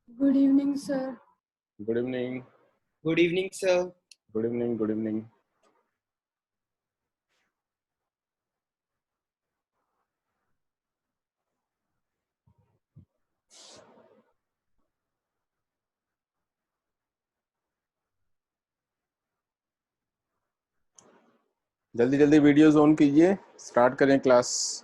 Good evening, sir. Good evening. Good evening, sir. Good evening. Good evening. जल्दी जल्दी videos on कीजिए, start करें class.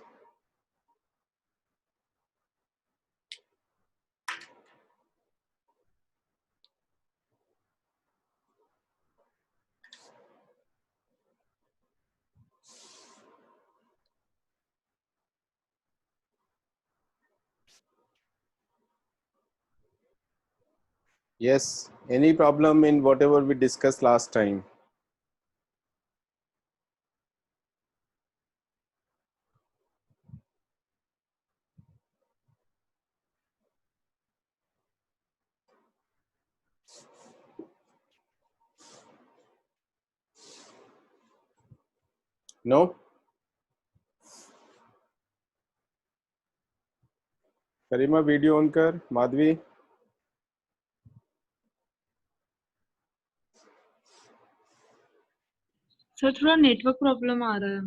Yes, any problem in whatever we discussed last time? No? Karima video on कर। Madhavi sir थोड़ा network problem आ रहा है।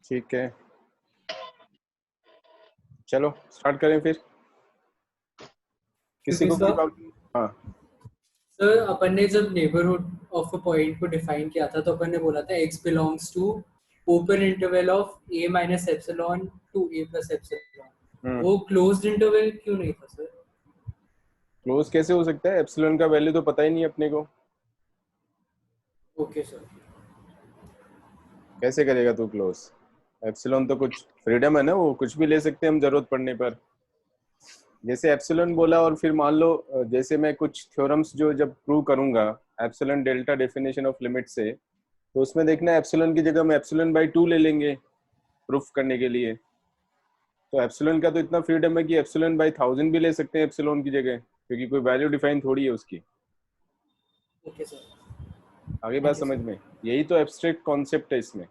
ठीक है, चलो स्टार्ट करें फिर। किसी को कोई प्रॉब्लम? हाँ, सर अपन ने जब नेबरहुड ऑफ अ पॉइंट को डिफाइन किया था तो अपन ने बोला था x belongs to open interval of a minus epsilon to a plus epsilon. वो क्लोज्ड इंटरवल क्यों नहीं था सर? क्लोज कैसे हो सकता है? एप्सिलॉन का वैल्यू तो पता ही नहीं अपने को। Okay sir. कैसे करेगा तू क्लोज? एप्सिलॉन तो कुछ फ्रीडम है ना, वो कुछ भी ले सकते हैं हम जरूरत पड़ने पर। जैसे एप्सिलॉन बोला और फिर मान लो जैसे मैं कुछ थ्योरम्स जो जब प्रूव करूंगा epsilon delta definition of limit से, तो उसमें देखना एप्सिलॉन की जगह हम एप्सिलॉन बाई 2 ले लेंगे प्रूफ करने के लिए। तो एप्सिलॉन का तो इतना फ्रीडम है कि एप्सिलॉन बाई 1000 भी ले सकते हैं एप्सिलॉन की जगह, क्योंकि कोई वैल्यू डिफाइन थोड़ी है उसकी। Okay sir. आगे बात समझ में? यही तो एब्स्ट्रैक्ट कॉन्सेप्ट है इसमें।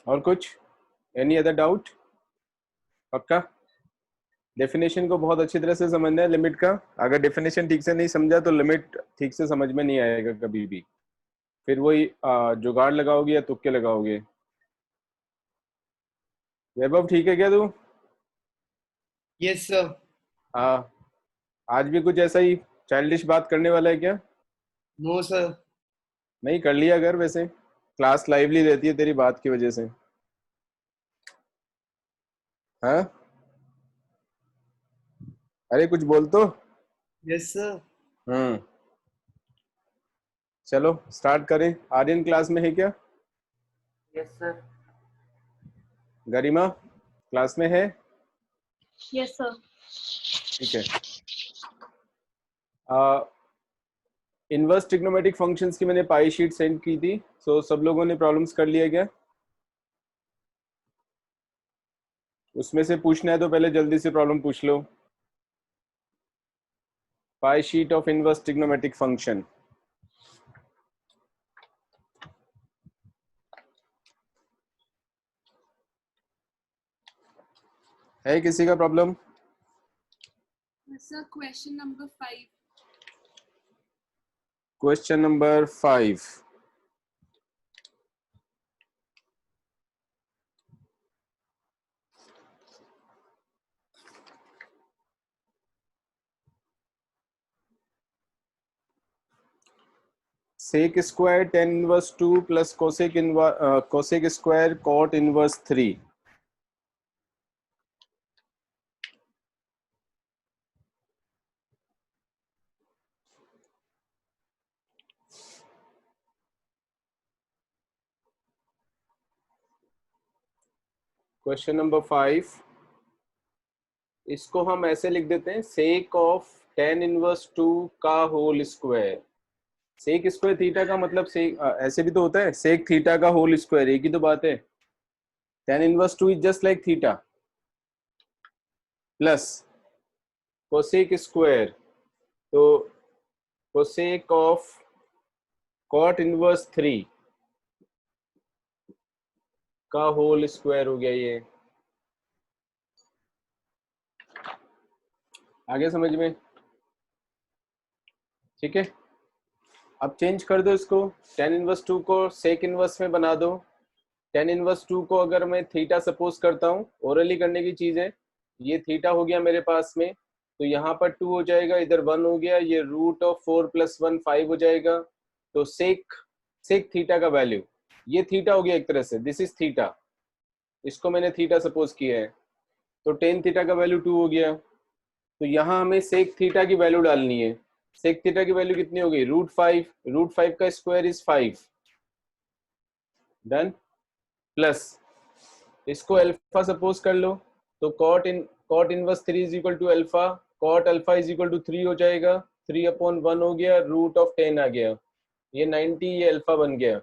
और कुछ? Any other doubt? पक्का? डेफिनेशन को बहुत अच्छी तरह से समझना है लिमिट का। अगर डेफिनेशन ठीक से नहीं समझा तो लिमिट ठीक से समझ में नहीं आएगा कभी भी। फिर वही जुगाड़ लगाओगे या तुक्के लगाओगे। वैभव ठीक है क्या तू? Yes, sir. हाँ, आज भी कुछ ऐसा ही चाइल्डिश बात करने वाला है क्या? No, sir. नहीं कर लिया अगर, वैसे क्लास लाइवली रहती है तेरी बात की वजह से। हाँ, अरे कुछ बोल तो। Yes, sir. चलो स्टार्ट करें। आर्यन क्लास में है क्या? Yes sir. गरिमा क्लास में है? Yes sir. ठीक है। इनवर्स ट्रिग्नोमेट्रिक फंक्शंस की मैंने पाई शीट सेंड की थी, सो सब लोगों ने प्रॉब्लम्स कर लिया क्या? उसमें से पूछना है तो पहले जल्दी से प्रॉब्लम पूछ लो। Pi sheet of inverse trigonometric function. है किसी का problem? Sir, question number 5. Question number 5। Sec square ten inverse 2 plus cosec square cot inverse 3। Question number 5, इसको हम ऐसे लिख देते हैं, सेक ऑफ टेन इनवर्स 2 का whole square. Sec square theta का मतलब सेक ऐसे भी तो होता है, सेक थीटा का होल स्क्वायर, एक ही तो बात है। Tan inverse 2 is just like theta plus cosec square, तो कोसेक ऑफ कॉट इनवर्स 3 का होल स्क्वायर हो गया ये। आगे समझ में? ठीक है, अब चेंज कर दो इसको, tan इनवर्स 2 को sec इनवर्स में बना दो। tan इनवर्स 2 को अगर मैं थीटा सपोज करता हूँ, ओरली करने की चीज है, ये थीटा हो गया मेरे पास में, तो यहाँ पर 2 हो जाएगा, इधर 1 हो गया, ये रूट ऑफ 4 प्लस 1 5 हो जाएगा। तो सेक थीटा का वैल्यू, ये थीटा हो गया एक तरह से, दिस इज थीटा, इसको मैंने थीटा सपोज किया है, तो टेन थीटा का वैल्यू 2 हो गया। तो यहाँ हमें सेक थीटा की वैल्यू डालनी है। सेक थीटा की वैल्यू कितनी होगी? रूट फाइव का स्क्वायर इज 5, डन, प्लस इसको अल्फा सपोज कर लो, तो cot inverse 3 is equal to alpha, cot alpha is equal to 3 हो जाएगा, 3/1 हो गया, रूट ऑफ 10 आ गया, ये 90, ये अल्फा बन गया।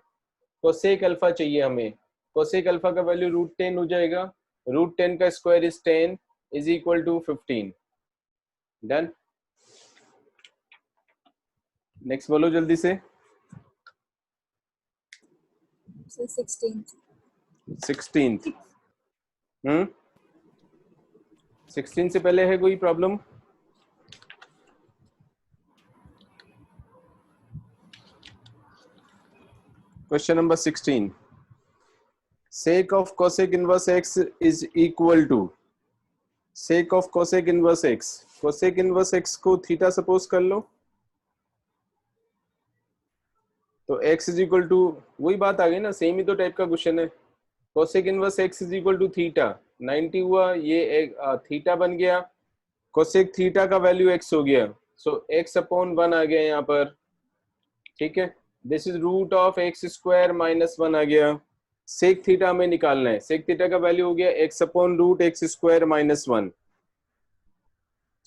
कोसेक अल्फा चाहिए हमें, कोसेक अल्फा का वैल्यू रूट 10 हो जाएगा, रूट 10 का square is 10 is equal to 15, done. Next बोलो जल्दी से। 16 16 से पहले है कोई problem? Question number 16, sec of cosec inverse x is equal to sec of cosec inverse x, cosec inverse x को थीटा सपोज कर लो, तो x इज इक्वल टू, वही बात आ गई ना, सेम ही तो टाइप का क्वेश्चन है। cosec inverse x is equal to theta, 90 हुआ, ये एक थीटा बन गया, cosec थीटा का वैल्यू x हो गया, सो x/1 आ गया यहाँ पर, ठीक है, this is root of x square minus 1 आ गया। सेक थीटा हमें निकालना है, सेक थीटा का वैल्यू हो गया x/√x स्क्वायर माइनस 1,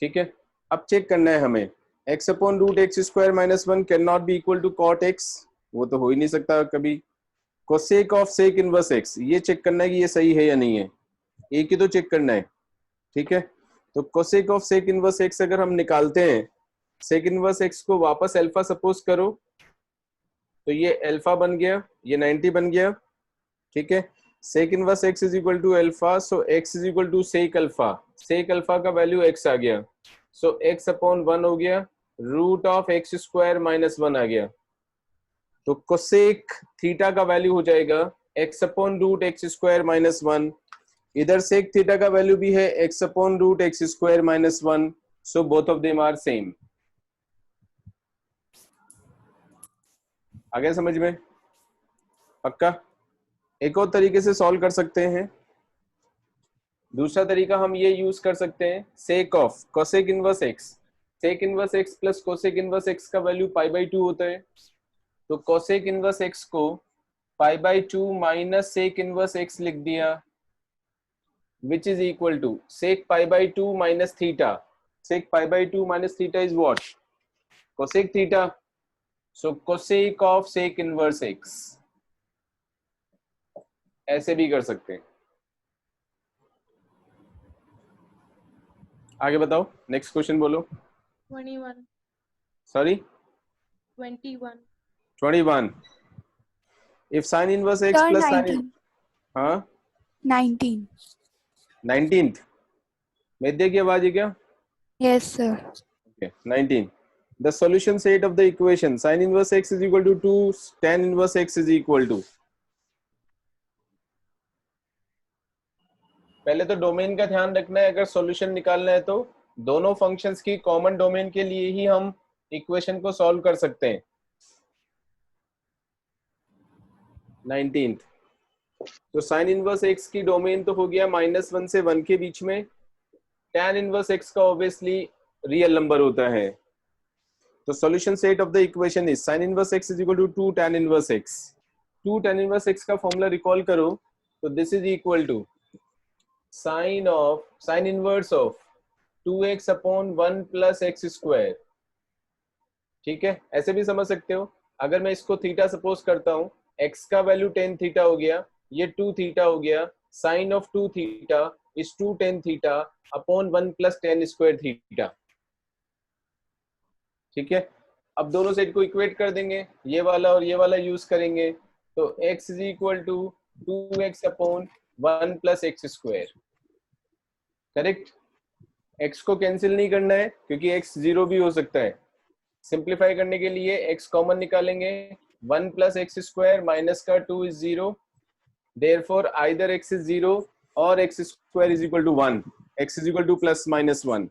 ठीक है। अब चेक करना है हमें, x/√x square minus 1 can not be equal to cot x, वो तो हो ही नहीं सकता कभी। Cosec of sec inverse x, ये चेक करना है कि ये सही है या नहीं है, एक ही तो चेक करना है, ठीक है। तो cosec of sec inverse x अगर हम निकालते हैं, सेक इनवर्स x को वापस अल्फा सपोज करो, तो ये अल्फा बन गया, ये 90 बन गया, ठीक है। Sec inverse x is equal to alpha, so x is equal to sec alpha, sec alpha का वैल्यू x आ गया, सो x/1 हो गया, root of x square minus 1 आ गया। तो कोसेक थीटा का वैल्यू हो जाएगा x/√x स्क्वायर माइनस 1, इधर सेक थीटा का वैल्यू भी है x/√x square minus 1, so both of them are same. आ गया समझ में? पक्का? एक और तरीके से सॉल्व कर सकते हैं, दूसरा तरीका हम ये यूज कर सकते हैं, sec of cosec inverse x, sec inverse x plus cosec inverse x का वैल्यू π/2 होता है, तो कोसेक इनवर्स x को π/2 माइनस सेक इनवर्स x लिख दिया, which is equal to sec π/2 minus theta, sec π/2 minus theta is what? Cosec theta, so cosec of sec inverse x, ऐसे भी कर सकते हैं। आगे बताओ, नेक्स्ट क्वेश्चन बोलो। 21 sorry 21 if sine inverse x Sir, plus sign, 19. हाँ 19. 19th मेद्य की आवाज है क्या? Yes, sir. Okay, 19, the solution set of the equation sin inverse x is equal to 2 tan inverse x is equal to, पहले तो domain का ध्यान रखना है, अगर सॉल्यूशन निकालना है तो दोनों फंक्शंस की कॉमन डोमेन के लिए ही हम इक्वेशन को सॉल्व कर सकते हैं। 19th, तो साइन इनवर्स x की डोमेन तो हो गया -1 से 1 के बीच में, tan इनवर्स x का ऑब्वियसली रियल नंबर होता है, तो solution set of the equation is sin inverse x is equal to 2 tan inverse x, 2 tan inverse x का फॉर्मूला रिकॉल करो, तो this is equal to sin inverse of 2x/1 plus x square, ठीक है। ऐसे भी समझ सकते हो, अगर मैं इसको थीटा सपोज करता हूं, x का वैल्यू 10 थीटा हो गया, ये 2 थीटा हो गया, sine of 2 theta is 2 tan theta upon 1 plus 10 square theta, ठीक है। अब दोनों साइड को इक्वेट कर देंगे, ये वाला और ये वाला यूज करेंगे, तो x is equal to 2x upon 1 plus x square, correct. x को कैंसिल नहीं करना है क्योंकि x 0 भी हो सकता है। सिंप्लीफाई करने के लिए x कॉमन निकालेंगे, 1 प्लस एक्स स्क्वायर माइनस का 2 is 0, therefore either x is 0 और x square is equal to 1, x is equal to plus minus 1।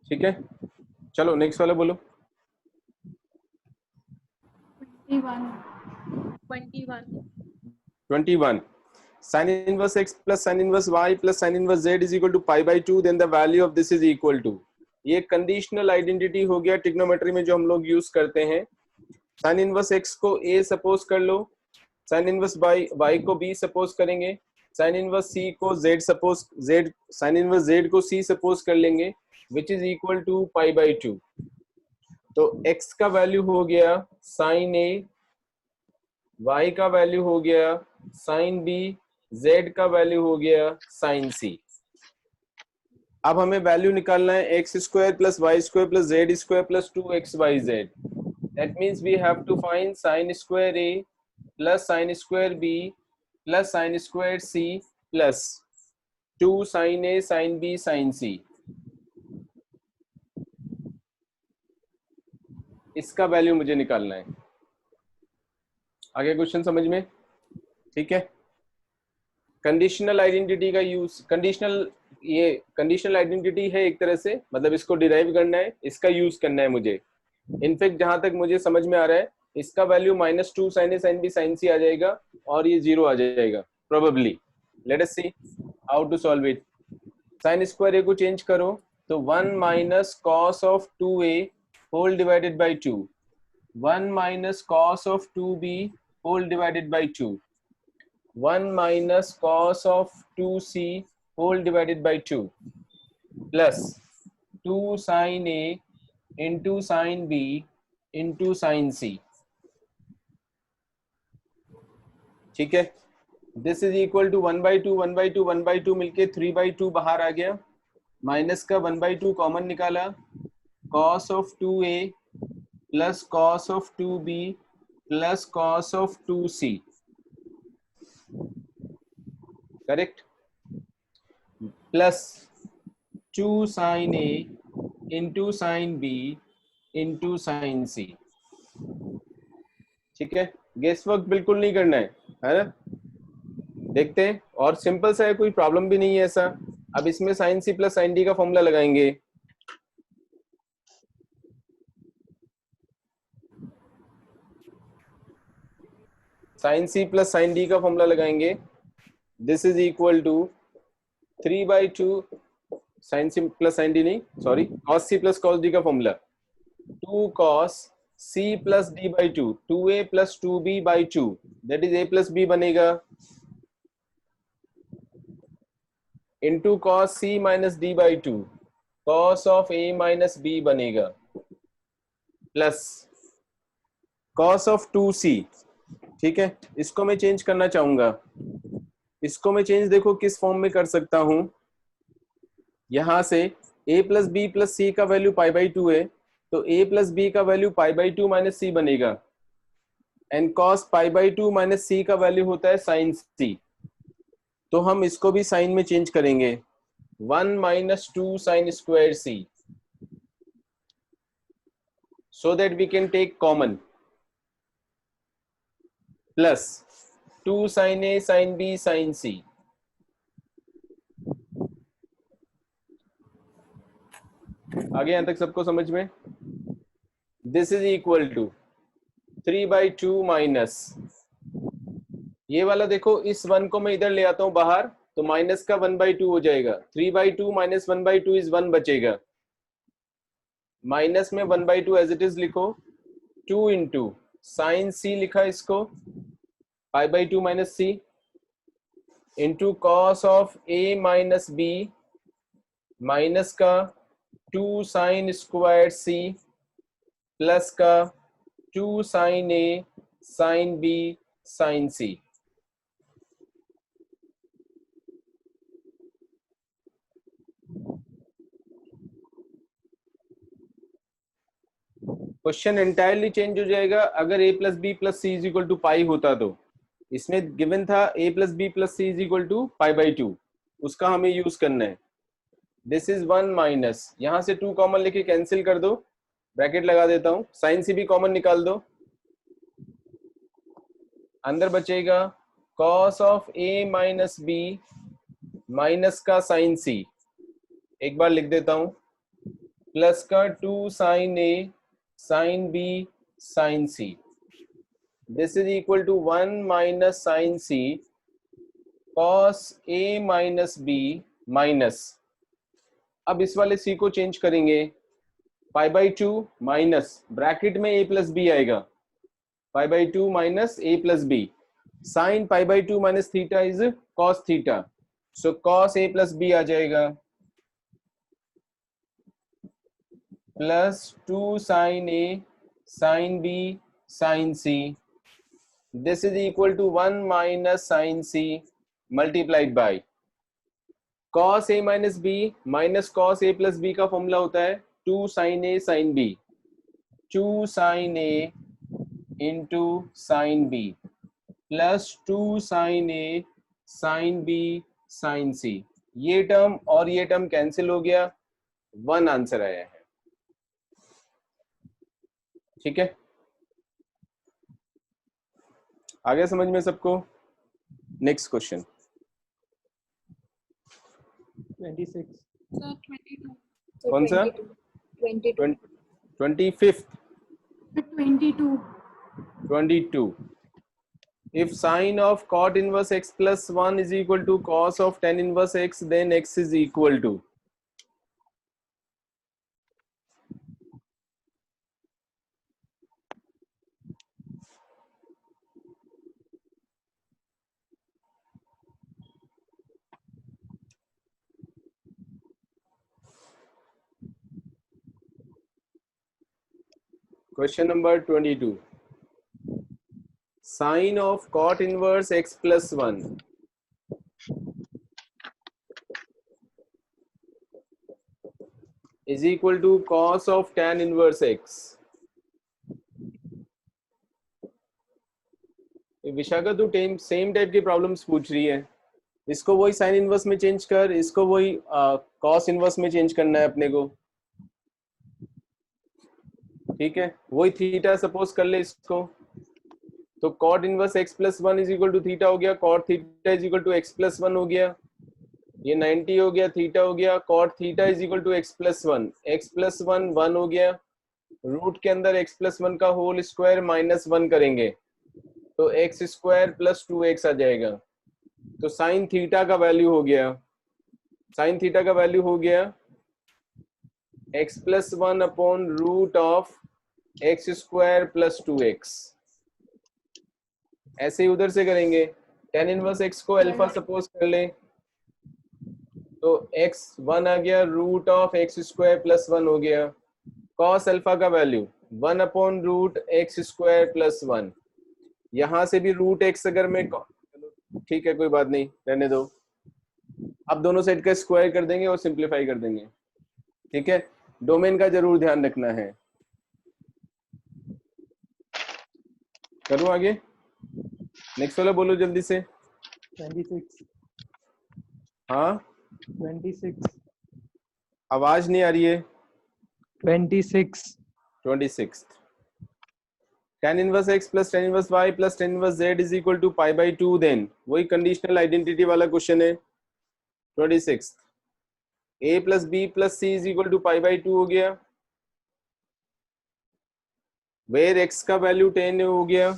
ठीक है, चलो नेक्स्ट वाला बोलो। 21 sin inverse x plus sin inverse y plus sin inverse z is equal to pi by 2, then the value of this is equal to, ये conditional identity हो गया trigonometry में जो हम लोग यूज करते हैं। sin inverse x को a सपोज कर लो, sin inverse y को b सपोज करेंगे, sin inverse c को sin inverse z को c सपोज कर लेंगे, which is equal to pi by 2। तो x का वैल्यू हो गया sin a, y का वैल्यू हो गया sin b, z का वैल्यू हो गया sin c। अब हमें वैल्यू निकालना है x square plus y square plus z square plus 2xyz। That means we have to find sine square a plus sine square b plus sine square c plus 2 sin a sin b sin c। इसका value मुझे निकालना है। आगे question समझ में? ठीक है, conditional identity का यूज, ये कंडीशनल आइडेंटिटी है एक तरह से, मतलब इसको डिराइव करना है, इसका यूज करना है मुझे। इनफैक्ट जहां तक मुझे समझ में आ रहा है इसका value -2 sin a sin b sin c आ जाएगा और ये 0 आ जाएगा probably. Let us see how to solve it. Sine square a को चेंज करो तो 1 minus cos of 2a whole divided by 2, 1 minus cos of 2b whole divided by 2, 1 minus cos of 2c whole divided by 2 plus 2 sin a into sin b into sin c। ठीक है, this is equal to 1/2 1/2 1/2 मिलके 3/2 बाहर आ गया, minus का 1/2 common निकाला, cos of 2a plus cos of 2b plus cos of 2c, correct, plus 2 sin a into sin b into sin c। ठीक है, guess work बिल्कुल नहीं करना है ना? देखते हैं, और सिंपल सा है, कोई प्रॉब्लम भी नहीं है ऐसा। अब इसमें sin c plus sin d का फॉर्मूला लगाएंगे। sin c plus sin d का फॉर्मूला लगाएंगे, this is equal to 3/2 sin c plus sin d नहीं, sorry, cos c plus cos d का formula 2 cos c plus d by 2, 2a plus 2b by 2, that is a plus b बनेगा, into cos c minus d by 2, cos of a minus b बनेगा, plus cos of 2c। ठीक है, इसको मैं change करना चाहूंगा, इसको मैं चेंज देखो किस फॉर्म में कर सकता हूं। यहां से a plus b plus c का वैल्यू π/2 है, तो a प्लस b का वैल्यू π/2 माइनस c बनेगा, एंड cos π/2 माइनस c का वैल्यू होता है sin c। तो हम इसको भी साइन में चेंज करेंगे, 1 minus 2 sin square c, so that we can take common, plus 2 sin a sin b sin c। आगे यहां तक सबको समझ में? This is equal to 3/2 minus, ये वाला देखो, इस 1 को मैं इधर ले आता हूं बाहर, तो माइनस का 1/2 हो जाएगा, 3/2 माइनस 1/2 इज 1 बचेगा, माइनस में 1/2 एज इट इज लिखो, 2 इंटू साइन c लिखा इसको π/2 minus c into cos of a minus b minus का 2 sin स्क्वायर c प्लस का 2 sin a sin b sin c। Question entirely change हो जाएगा अगर a plus b plus c is equal to pi होता। तो इसमें given था a plus b plus c is equal to π/2, उसका हमें यूज करना है। दिस इज 1 माइनस, यहां से 2 कॉमन लेके कैंसिल कर दो, ब्रैकेट लगा देता हूं, साइन सी भी कॉमन निकाल दो, अंदर बचेगा cos of a minus b minus का साइन सी, एक बार लिख देता हूं, प्लस का 2 sine a sine b sine c, this is equal to 1 minus sine c cos a minus b minus, अब इस वाले c को चेंज करेंगे, पाई बाई 2 माइनस ब्रैकेट में a प्लस बी आएगा, pi by 2 minus a plus b, sine pi by 2 minus theta is cos theta, so cos a plus b आ जाएगा, plus 2 sine a sine b sine c, this is equal to 1 minus sine c multiplied by cos a minus b minus cos a plus b का formula होता है 2 sine a sine b, 2 sine a into sine b plus 2 sine a sine b sine c, ये term और ये term cancel हो गया, 1 answer आया है। ठीक है, आ गया समझ में सबको? Next question 26. Sir, 22. कौन सा? 22. 25th 22. 22. If sine of cot inverse x plus 1 is equal to cos of tan inverse x, then x is equal to, question number 22. Sine of cot inverse x plus 1 is equal to cos of tan inverse x. Vishakha तू same type की problems पूछ रही है, इसको वही sine inverse में change कर, इसको वही कॉस इनवर्स में चेंज करना है अपने को। ठीक है, वही थीटा सपोज कर ले इसको, तो cot inverse x plus 1 is equal to theta हो गया, cot theta is equal to x plus 1 हो गया, ये 90 हो गया, थीटा हो गया, cot theta is equal to x plus 1, x plus 1 1 हो गया, रूट के अंदर x प्लस 1 का होल स्क्वायर माइनस 1 करेंगे तो x स्क्वायर प्लस 2x आ जाएगा, तो साइन थीटा का वैल्यू हो गया, साइन थीटा का वैल्यू हो गया x plus 1 upon root of x square plus 2x। ऐसे ही उधर से करेंगे, tan इनवर्स x को अल्फा सपोज कर ले, तो x 1 आ गया, root of x square plus 1 हो गया, cos अल्फा का value 1 upon root x square plus 1, यहां से भी रूट x अगर मैं, ठीक है कोई बात नहीं रहने दो, अब दोनों साइड का स्क्वायर कर देंगे और सिंप्लीफाई कर देंगे। ठीक है, डोमेन का जरूर ध्यान रखना है। करूं आगे? नेक्स्ट वाला बोलो जल्दी से। 26. हाँ 26. आवाज नहीं आ रही है। 26. 26 tan inverse x plus tan inverse y plus tan inverse z is equal to pi by 2, then वही कंडीशनल आइडेंटिटी वाला क्वेश्चन है। 26 a plus b plus c is equal to pi by 2 हो गया, where x का value 10 हो गया,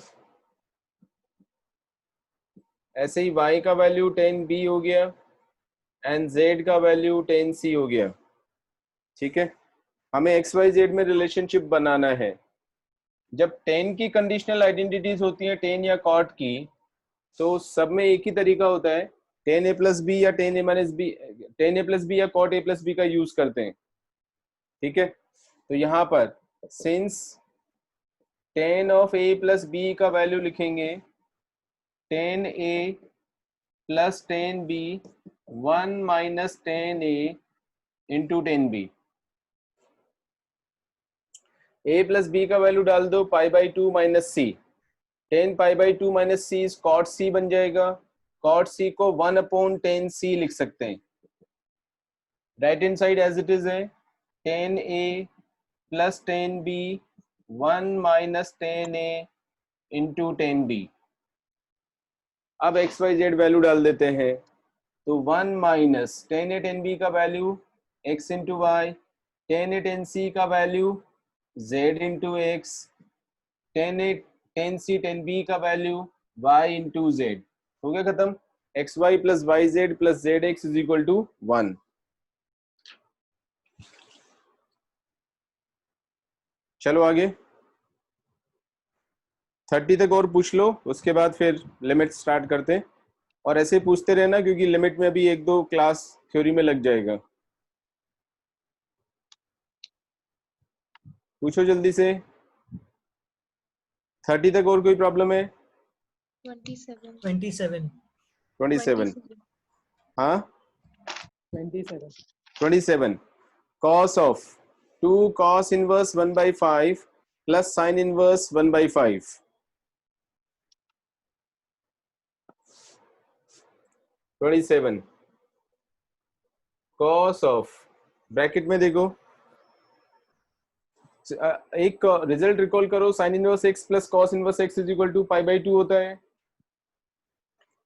ऐसे ही y का वैल्यू 10b हो गया एंड z का वैल्यू 10c हो गया। ठीक है, हमें एक्स वाई जेड में रिलेशनशिप बनाना है। जब 10 की कंडीशनल आइडेंटिटीज होती है 10 या कॉट की, तो सब में एक ही तरीका होता है, 10a प्लस बी या 10a minus b, 10a plus b या कॉट a प्लस बी का यूज करते हैं। ठीक है, तो यहाँ पर since 10 of a plus b का वैल्यू लिखेंगे 10a plus 10b 1 minus 10a into 10b, a plus b का वैल्यू डाल दो pi by 2 minus c, 10 pi by 2 minus c cot c बन जाएगा, cot c को 1/10c लिख सकते हैं. Right hand side as it is है 10a plus 10b 1 minus 10a into 10b. अब एक्स वाई जेड वैल्यू डाल देते हैं, तो 1 माइनस 10a 10b का value x into Y, 10a 10c का value z into x, 10a 10c 10b का value y into z. हो गया खत्म. X y plus y z plus z x is equal to 1. चलो आगे 30 तक और पूछ लो, उसके बाद फिर लिमिट स्टार्ट करते हैं. और ऐसे पूछते रहना क्योंकि लिमिट में अभी 1-2 क्लास थ्योरी में लग जाएगा. पूछो जल्दी से. 30 तक और कोई प्रॉब्लम है? 27 27. हाँ 27. cos of 2 cos inverse 1/5 plus sin inverse 1/5. 27 cos of, bracket में देखो, एक रिजल्ट रिकॉल करो, sin inverse x plus cos inverse x is equal to π/2 होता है.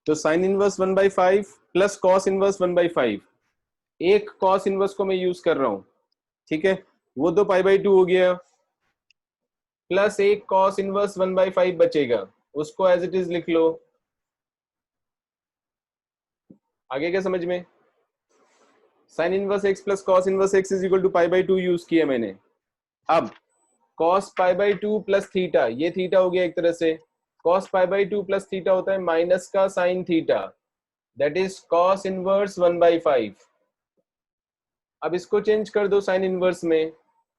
तो sin inverse 1/5 plus cos inverse 1/5, एक cos इनवर्स को मैं यूज कर रहा हूं, ठीक है, वो तो π/2 हो गया, प्लस एक cos इनवर्स 1/5 बचेगा, उसको एज इट इज लिख लो. आगे क्या समझ में? sin inverse x plus cos inverse x is equal to π/2 use किया मैंने. अब cos π/2 प्लस थीटा, ये थीटा हो गया एक तरह से, cos π/2 प्लस थीटा होता है माइनस का sin theta, that is cos inverse 1/5. अब इसको चेंज कर दो sin इनवर्स में,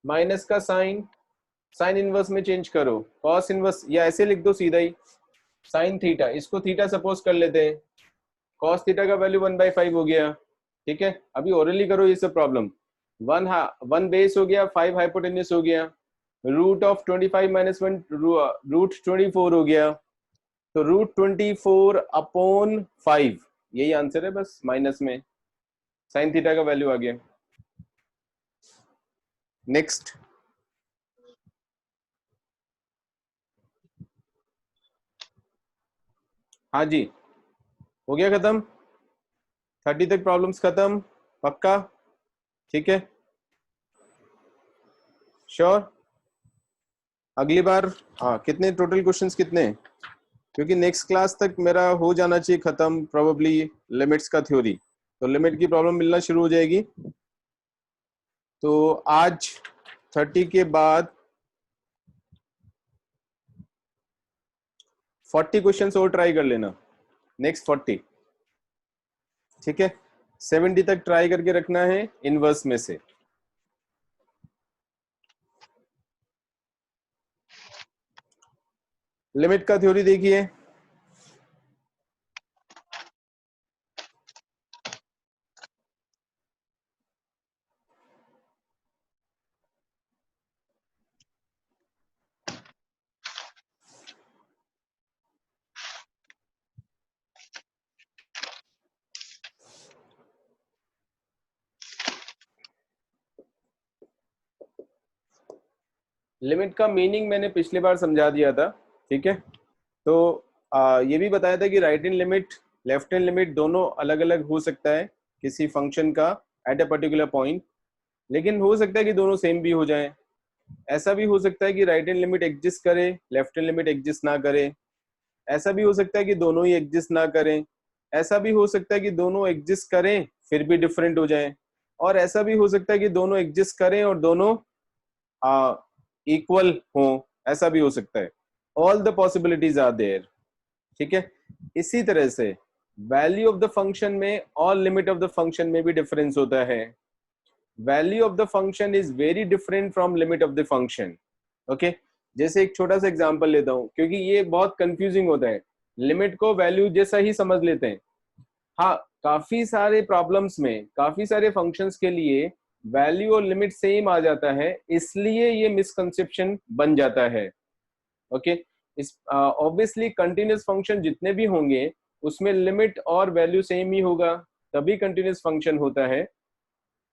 माइनस का sin इनवर्स में चेंज करो, cos इनवर्स, या ऐसे लिख दो सीधा ही, sin थीटा, इसको थीटा सपोज कर लेते हैं, cos थीटा का वैल्यू 1/5 हो गया. ठीक है, अभी ओरली करो ये सब प्रॉब्लम. 1 बेस हो गया, 5 हाइपोटेन्यूस हो गया, रूट ऑफ 25 माइनस 1 रूट 24 हो गया, तो रूट 24 अपॉन 5, यही आंसर है, बस माइनस में sin थीटा का वैल्यू आ गया. नेक्स्ट हाँ जी, हो गया खत्म. 30 तक प्रॉब्लम्स खत्म, पक्का? ठीक है, श्योर. अगली बार हाँ, कितने टोटल क्वेश्चंस कितने? क्योंकि नेक्स्ट क्लास तक मेरा हो जाना चाहिए खत्म प्रोबेबली लिमिट्स का थ्योरी, तो लिमिट की प्रॉब्लम मिलना शुरू हो जाएगी. तो आज 30 के बाद 40 क्वेश्चंस और ट्राई कर लेना, नेक्स्ट 40. ठीक है, 70 तक ट्राई करके रखना है इनवर्स में से. लिमिट का थ्योरी देखिए. लिमिट का मीनिंग मैंने पिछली बार समझा दिया था. ठीक है, तो ये भी बताया था कि right hand limit, left hand limit दोनों अलग अलग हो सकता है किसी फंक्शन का एट अ पर्टिकुलर पॉइंट, लेकिन हो सकता है कि दोनों सेम भी हो जाएं. ऐसा भी हो सकता है कि राइट हैंड लिमिट एग्जिस्ट करे, लेफ्ट हैंड लिमिट एग्जिस्ट ना करे. ऐसा भी हो सकता है कि दोनों ही एग्जिस्ट ना करें. ऐसा भी हो सकता है कि दोनों एग्जिस्ट करें फिर भी डिफरेंट हो जाएं. और ऐसा भी हो सकता है कि दोनों एग्जिस्ट करें और दोनों इक्वल हो, ऐसा भी हो सकता है. All the possibilities are there. ठीक है, इसी तरह से वैल्यू ऑफ द फंक्शन में और लिमिट ऑफ द फंक्शन में भी डिफरेंस होता है. Value of the function is very different from limit of the function. Okay, जैसे एक छोटा सा एग्जांपल लेता हूं क्योंकि ये बहुत कंफ्यूजिंग होता है. लिमिट को वैल्यू जैसा ही समझ लेते हैं. हाँ, काफी सारे प्रॉब्लम्स में, काफी सारे फंक्शंस के लिए वैल्यू और लिमिट सेम आ जाता है, इसलिए ये मिसकंसेप्शन बन जाता है. ओके, इस ऑब्वियसली कंटिन्यूअस फंक्शन जितने भी होंगे उसमें लिमिट और वैल्यू सेम ही होगा, तभी कंटिन्यूस फंक्शन होता है।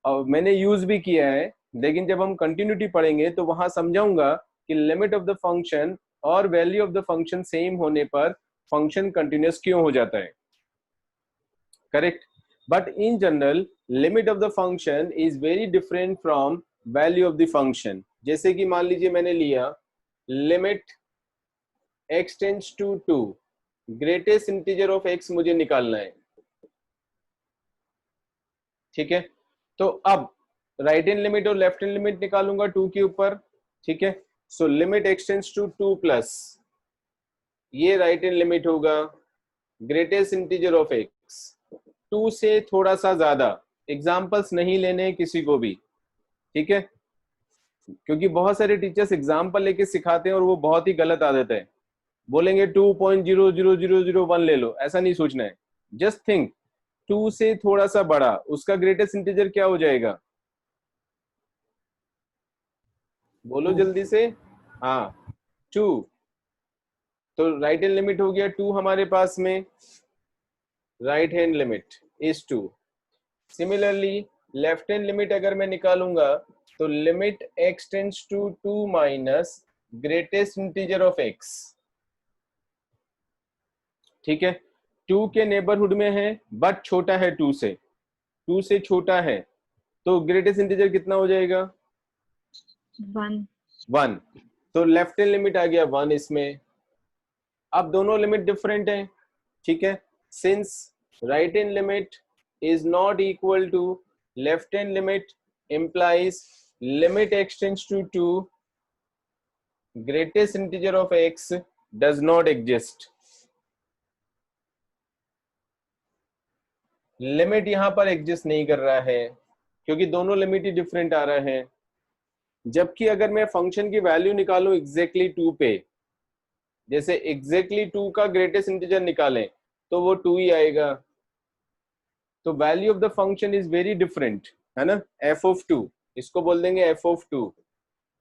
और मैंने यूज भी किया है, लेकिन जब हम कंटिन्यूटी पढ़ेंगे तो वहां समझाऊंगा कि लिमिट ऑफ द फंक्शन और value of the function same होने पर फंक्शन कंटिन्यूस क्यों हो जाता है, correct. But in general limit of the function is very different from value of the function. जैसे कि मान लीजिए मैंने लिया limit x tends to 2, greatest integer of x मुझे निकालना है, ठीक है। तो अब राइट हैंड लिमिट और लेफ्ट हैंड लिमिट निकालूंगा 2 के ऊपर, ठीक है। So limit x tends to 2 plus, ये राइट हैंड लिमिट होगा, ग्रेटेस्ट इंटीजर ऑफ x 2 से थोड़ा सा ज्यादा, एग्जाम्पल्स नहीं लेने किसी को भी, ठीक है, क्योंकि बहुत सारे टीचर्स एग्जाम्पल लेके सिखाते हैं और वो बहुत ही गलत आदत है। बोलेंगे 2.00001 ले लो, ऐसा नहीं सोचना है। जस्ट थिंक 2 से थोड़ा सा बड़ा, उसका ग्रेटेस्ट इंटीजर क्या हो जाएगा, बोलो जल्दी से। हाँ 2, तो राइट हैंड लिमिट हो गया 2 हमारे पास में, right hand limit is 2। Similarly left hand limit अगर मैं निकालूंगा तो limit x tends to 2 minus greatest integer of x, ठीक है। 2 के नेबरहुड में है बट छोटा है 2 से छोटा है, तो ग्रेटेस्ट इंटीजर कितना हो जाएगा 1। तो लेफ्ट हैंड लिमिट आ गया 1 इसमें। अब दोनों लिमिट डिफरेंट है, ठीक है। Since right hand limit is not equal to left hand limit implies limit x tends to 2, greatest integer of x does not exist। Limit यहां पर एग्जिस्ट नहीं कर रहा है क्योंकि दोनों लिमिट ही डिफरेंट आ रहा है। जबकि अगर मैं फंक्शन की वैल्यू निकालूं एग्जैक्टली 2 पे, जैसे एग्जैक्टली 2 का ग्रेटेस्ट इंटीजर निकालें तो वो 2 ही आएगा। तो value of the function is very different, है ना। f of 2, इसको बोल देंगे f of 2,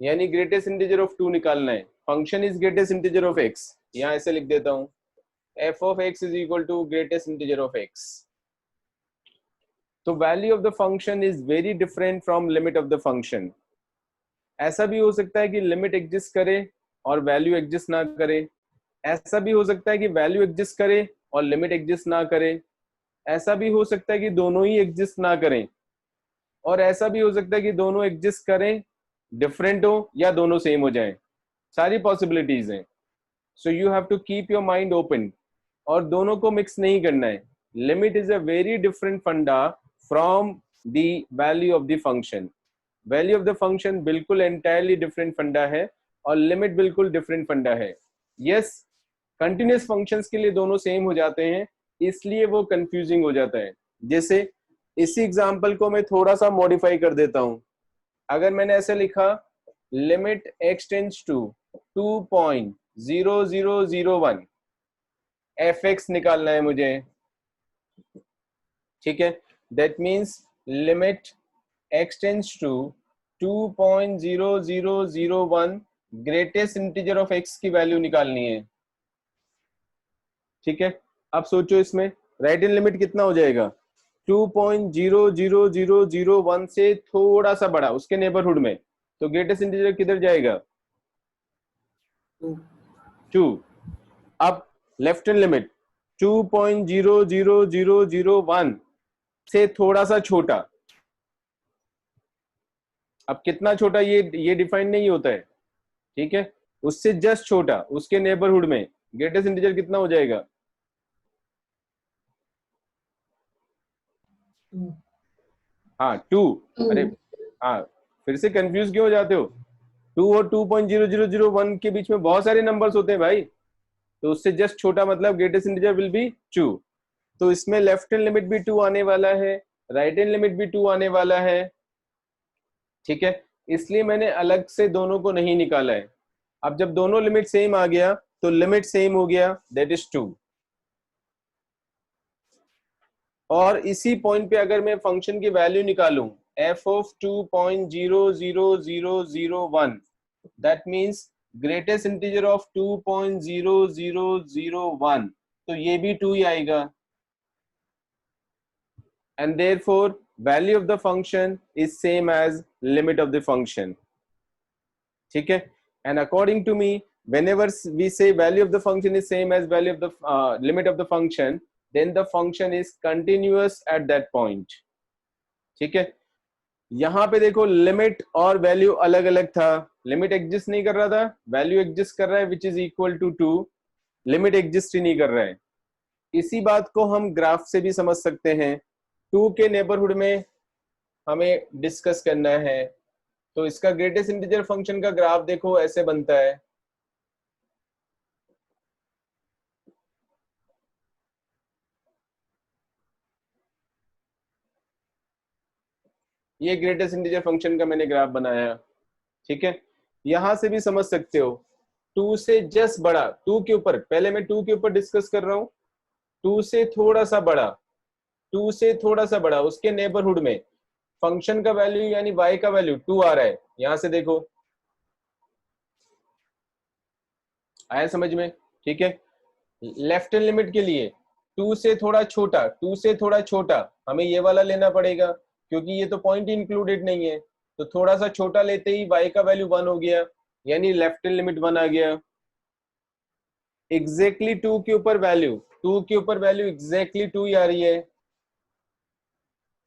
यानी ग्रेटेस्ट इंटीजर ऑफ 2 निकालना है। Function is greatest integer of x, यहाँ ऐसे लिख देता हूं f of x is equal to greatest integer of x। तो value of the function is very different from limit of the function. ऐसा भी हो सकता है कि लिमिट एग्जिस्ट करे और वैल्यू एग्जिस्ट ना करे, ऐसा भी हो सकता है कि वैल्यू एग्जिस्ट करे और लिमिट एग्जिस्ट ना करे, ऐसा भी हो सकता है कि दोनों ही एग्जिस्ट ना करें, और ऐसा भी हो सकता है कि दोनों एग्जिस्ट करें, डिफरेंट हो, या दोनों सेम हो जाएं। सारी पॉसिबिलिटीज हैं। So you have to keep your mind open, और दोनों को मिक्स नहीं करना है। Limit is a very different funda from the value of the function. Value of the function बिल्कुल एंटायरली डिफरेंट फंडा है और लिमिट बिल्कुल डिफरेंट फंडा है। यस, कंटिन्यूस फंक्शंस के लिए दोनों सेम हो जाते हैं, इसलिए वो कंफ्यूजिंग हो जाता है। जैसे इसी एग्जांपल को मैं थोड़ा सा मॉडिफाई कर देता हूं। अगर मैंने ऐसे लिखा limit x tends to 2.0001 fx निकालना है मुझे, ठीक है। That means limit x tends to 2.0001 greatest integer of x की वैल्यू निकालनी है, ठीक है। अब सोचो इसमें राइट हैंड लिमिट कितना हो जाएगा, 2.00001 से थोड़ा सा बड़ा उसके नेबरहुड में, तो ग्रेटेस्ट इंटीजर किधर जाएगा 2। अब लेफ्ट हैंड लिमिट 2.00001 से थोड़ा सा छोटा, अब कितना छोटा ये डिफाइन नहीं होता है, ठीक है। उससे जस्ट छोटा उसके नेबरहुड में ग्रेटेस्ट इंटीजर कितना हो जाएगा, हाँ 2। अरे हाँ, फिर से कंफ्यूज क्यों हो जाते हो, 2 और 2.0001 के बीच में बहुत सारे नंबर्स होते हैं भाई, तो उससे जस्ट छोटा मतलब ग्रेटेस्ट इंटीजर विल बी 2। तो इसमें लेफ्ट हैंड लिमिट भी 2 आने वाला है, राइट हैंड लिमिट भी 2 आने वाला है, ठीक है। इसलिए मैंने अलग से दोनों को नहीं निकाला है। अब जब दोनों लिमिट सेम आ गया तो लिमिट सेम हो गया, दैट इज 2। और इसी पॉइंट पे अगर मैं फंक्शन की वैल्यू निकालूं f of 2.00001, that means greatest integer of 2.0001, तो ये भी 2 ही आएगा, and therefore value of the function is same as limit of the function. ठीक है, and according to me whenever we say value of the function is same as value of the limit of the function, then the function is continuous at that point. ठीक है, यहाँ पे देखो limit और value अलग अलग था, limit exist नहीं कर रहा था, वैल्यू एग्जिस्ट कर रहा है which is equal to 2, limit exist ही नहीं कर रहा है। इसी बात को हम ग्राफ से भी समझ सकते हैं। 2 के नेबरहुड में हमें डिस्कस करना है, तो इसका ग्रेटेस्ट इंटीजर फंक्शन का ग्राफ देखो ऐसे बनता है। ये ग्रेटेस्ट इंटीजर फंक्शन का मैंने ग्राफ बनाया, ठीक है। यहां से भी समझ सकते हो 2 से जस्ट बड़ा, 2 के ऊपर, पहले मैं 2 के ऊपर डिस्कस कर रहा हूं, 2 से थोड़ा सा बड़ा, 2 से थोड़ा सा बड़ा, उसके नेबरहुड में फंक्शन का वैल्यू यानी y का वैल्यू 2 आ रहा है। यहां से देखो, आया समझ में? ठीक है, लेफ्ट हैंड लिमिट के लिए 2 से थोड़ा छोटा, 2 से थोड़ा छोटा हमें ये वाला लेना पड़ेगा, क्योंकि ये तो पॉइंट इंक्लूडेड नहीं है, तो थोड़ा सा छोटा लेते ही y का वैल्यू 1 हो गया, यानी लेफ्ट हैंड लिमिट 1 आ गया। एग्जैक्टली 2 के ऊपर वैल्यू, 2 के ऊपर वैल्यू एग्जैक्टली 2 ही आ रही है,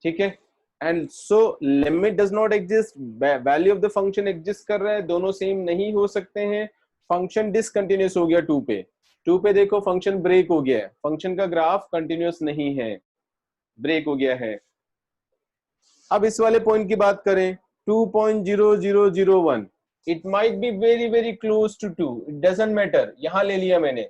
ठीक है। And so limit does not exist, value of the function exist कर रहा है, दोनों सेम नहीं हो सकते हैं। फंक्शन डिसकंटिन्यूअस हो गया 2 पे, 2 पे देखो फंक्शन ब्रेक हो गया है, फंक्शन का ग्राफ कंटिन्यूअस नहीं है, ब्रेक हो गया है। अब इस वाले पॉइंट की बात करें 2.0001, it might be very very close to 2, it doesn't matter, यहां ले लिया मैंने,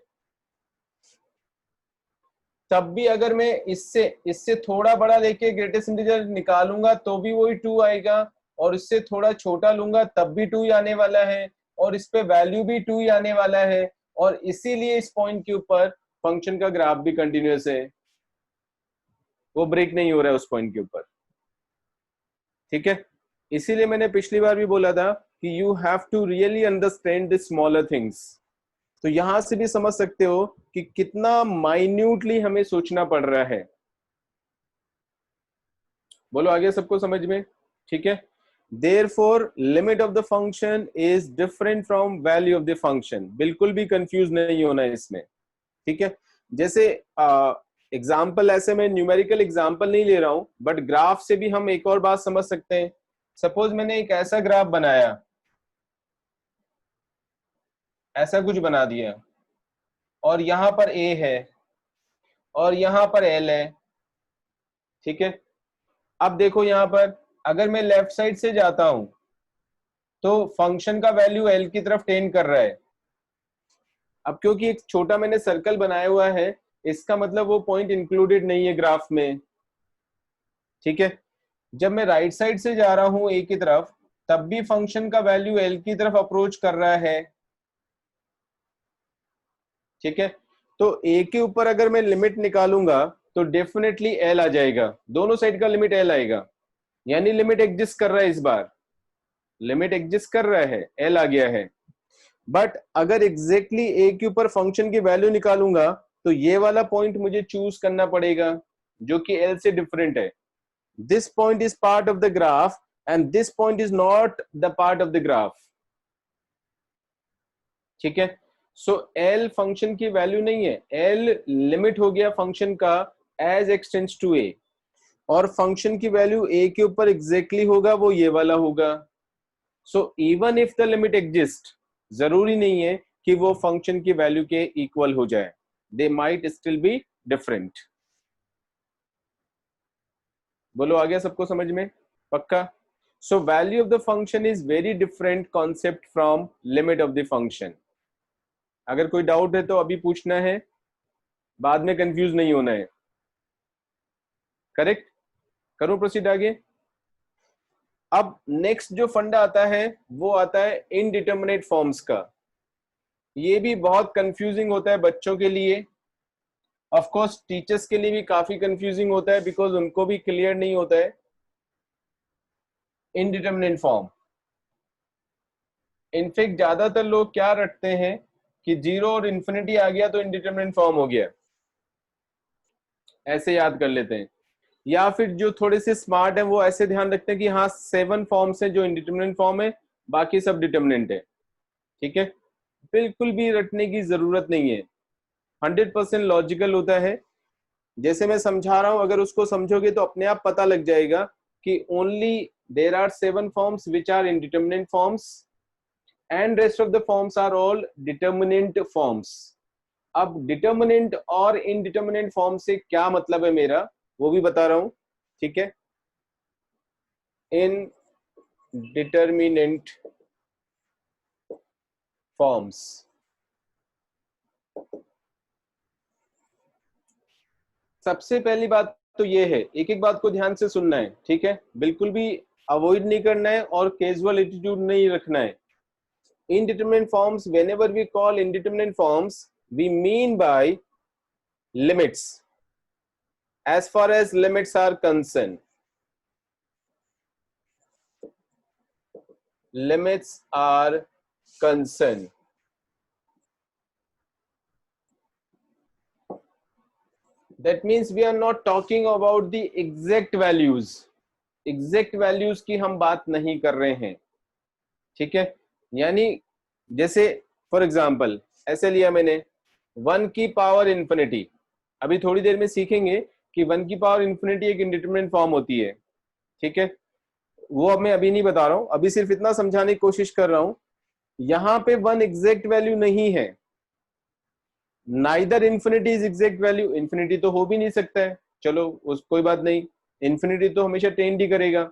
तब भी अगर मैं इससे थोड़ा बड़ा लेके ग्रेटेस्ट इंटीजर निकालूंगा तो भी वही 2 आएगा, और इससे थोड़ा छोटा लूंगा तब भी 2 ही आने वाला है, और इस पे वैल्यू भी 2 ही आने वाला है, और इसीलिए इस पॉइंट के ऊपर फंक्शन का ग्राफ भी कंटिन्यूअस है, वो ब्रेक नहीं हो रहा है उस पॉइंट के ऊपर, ठीक है। इसीलिए मैंने पिछली बार भी बोला था कि you have to really understand the smaller things. तो यहां से भी समझ सकते हो कि कितना माइन्यूटली हमें सोचना पड़ रहा है। बोलो आगे सबको समझ में? ठीक है। Therefore, limit of the function is different from value of the function. बिल्कुल भी कंफ्यूज नहीं होना है इसमें, ठीक है। जैसे एग्जाम्पल, ऐसे मैं न्यूमेरिकल एग्जाम्पल नहीं ले रहा हूं, बट ग्राफ से भी हम एक और बात समझ सकते हैं। सपोज मैंने एक ऐसा ग्राफ बनाया, ऐसा कुछ बना दिया, और यहां पर a है और यहां पर l है, ठीक है। अब देखो यहां पर अगर मैं लेफ्ट साइड से जाता हूं तो फंक्शन का वैल्यू l की तरफ टेंड कर रहा है। अब क्योंकि एक छोटा मैंने सर्कल बनाया हुआ है, इसका मतलब वो पॉइंट इंक्लूडेड नहीं है ग्राफ में, ठीक है। जब मैं राइट साइड से जा रहा हूं a की तरफ, तब भी फंक्शन का वैल्यू l की तरफ अप्रोच कर रहा है, ठीक है। तो a के ऊपर अगर मैं लिमिट निकालूंगा तो डेफिनेटली l आ जाएगा, दोनों साइड का लिमिट l आएगा, यानी लिमिट एग्जिस्ट कर रहा है, इस बार लिमिट एग्जिस्ट कर रहा है, l आ गया है। बट अगर एग्जैक्टली a के ऊपर फंक्शन की वैल्यू निकालूंगा तो ये वाला पॉइंट मुझे चूज करना पड़ेगा जो कि l से डिफरेंट है। This point is part of the graph and this point is not the part of the graph, ठीक है। सो l फंक्शन की वैल्यू नहीं है, l लिमिट हो गया फंक्शन का एज एक्सटेंड्स टू a, और फंक्शन की वैल्यू a के ऊपर एग्जैक्टली होगा, वो ये वाला होगा। So even if the limit exist, जरूरी नहीं है कि वो फंक्शन की वैल्यू के इक्वल हो जाए, they might still be different. बोलो आ गया सबको समझ में? पक्का? So value of the function is very different concept from limit of the function. अगर कोई डाउट है तो अभी पूछना है, बाद में कंफ्यूज नहीं होना है, करेक्ट? करूं प्रोसीड आगे? अब नेक्स्ट जो फंडा आता है वो आता है इनडिटर्मिनेट फॉर्म्स का। ये भी बहुत कंफ्यूजिंग होता है बच्चों के लिए, ऑफ कोर्स टीचर्स के लिए भी काफी कंफ्यूजिंग होता है, बिकॉज उनको भी क्लियर नहीं होता है इनडिटर्मिनेट फॉर्म। इनफैक्ट ज्यादातर लोग क्या रटते हैं कि 0 और इन्फिनिटी आ गया तो इनडिटर्मिनेट फॉर्म हो गया, ऐसे याद कर लेते हैं। या फिर जो थोड़े से स्मार्ट है वो ऐसे ध्यान रखते हैं कि हाँ 7 फॉर्म्स है जो इंडिटरमिनेंट फॉर्म है, बाकी सब डिटरमिनेंट है। ठीक है, बिल्कुल भी रटने की जरूरत नहीं है, 100% लॉजिकल होता है। जैसे मैं समझा रहा हूं, अगर उसको समझोगे तो अपने आप पता लग जाएगा कि only there are 7 forms which are indeterminate forms and rest of the forms are all determinate forms. अब डिटरमिनेंट और इनडिटरमिनेंट फॉर्म से क्या मतलब है मेरा, वो भी बता रहा हूं। ठीक है, इन डिटरमिनेंट फॉर्म्स, सबसे पहली बात तो ये है, एक एक बात को ध्यान से सुनना है। ठीक है, बिल्कुल भी अवॉइड नहीं करना है और कैजुअल एटीट्यूड नहीं रखना है। indeterminate forms, whenever we call indeterminate forms, we mean by limits, as far as limits are concerned. Limits are concerned. That means we are not talking about the exact values. Exact values की हम बात नहीं कर रहे हैं। ठीक है, यानी जैसे फॉर एग्जाम्पल ऐसे लिया मैंने 1 की पावर इंफिनिटी, अभी थोड़ी देर में सीखेंगे कि 1 की पावर इंफिनिटी एक इंडिटरमिनेंट फॉर्म होती है। ठीक है, वो अब मैं अभी नहीं बता रहा हूं, अभी सिर्फ इतना समझाने की कोशिश कर रहा हूं। यहां पे 1 एग्जैक्ट वैल्यू नहीं है, neither infinity is exact value, infinity तो हो भी नहीं सकता है, चलो उस कोई बात नहीं, इंफिनिटी तो हमेशा टेंड ही करेगा।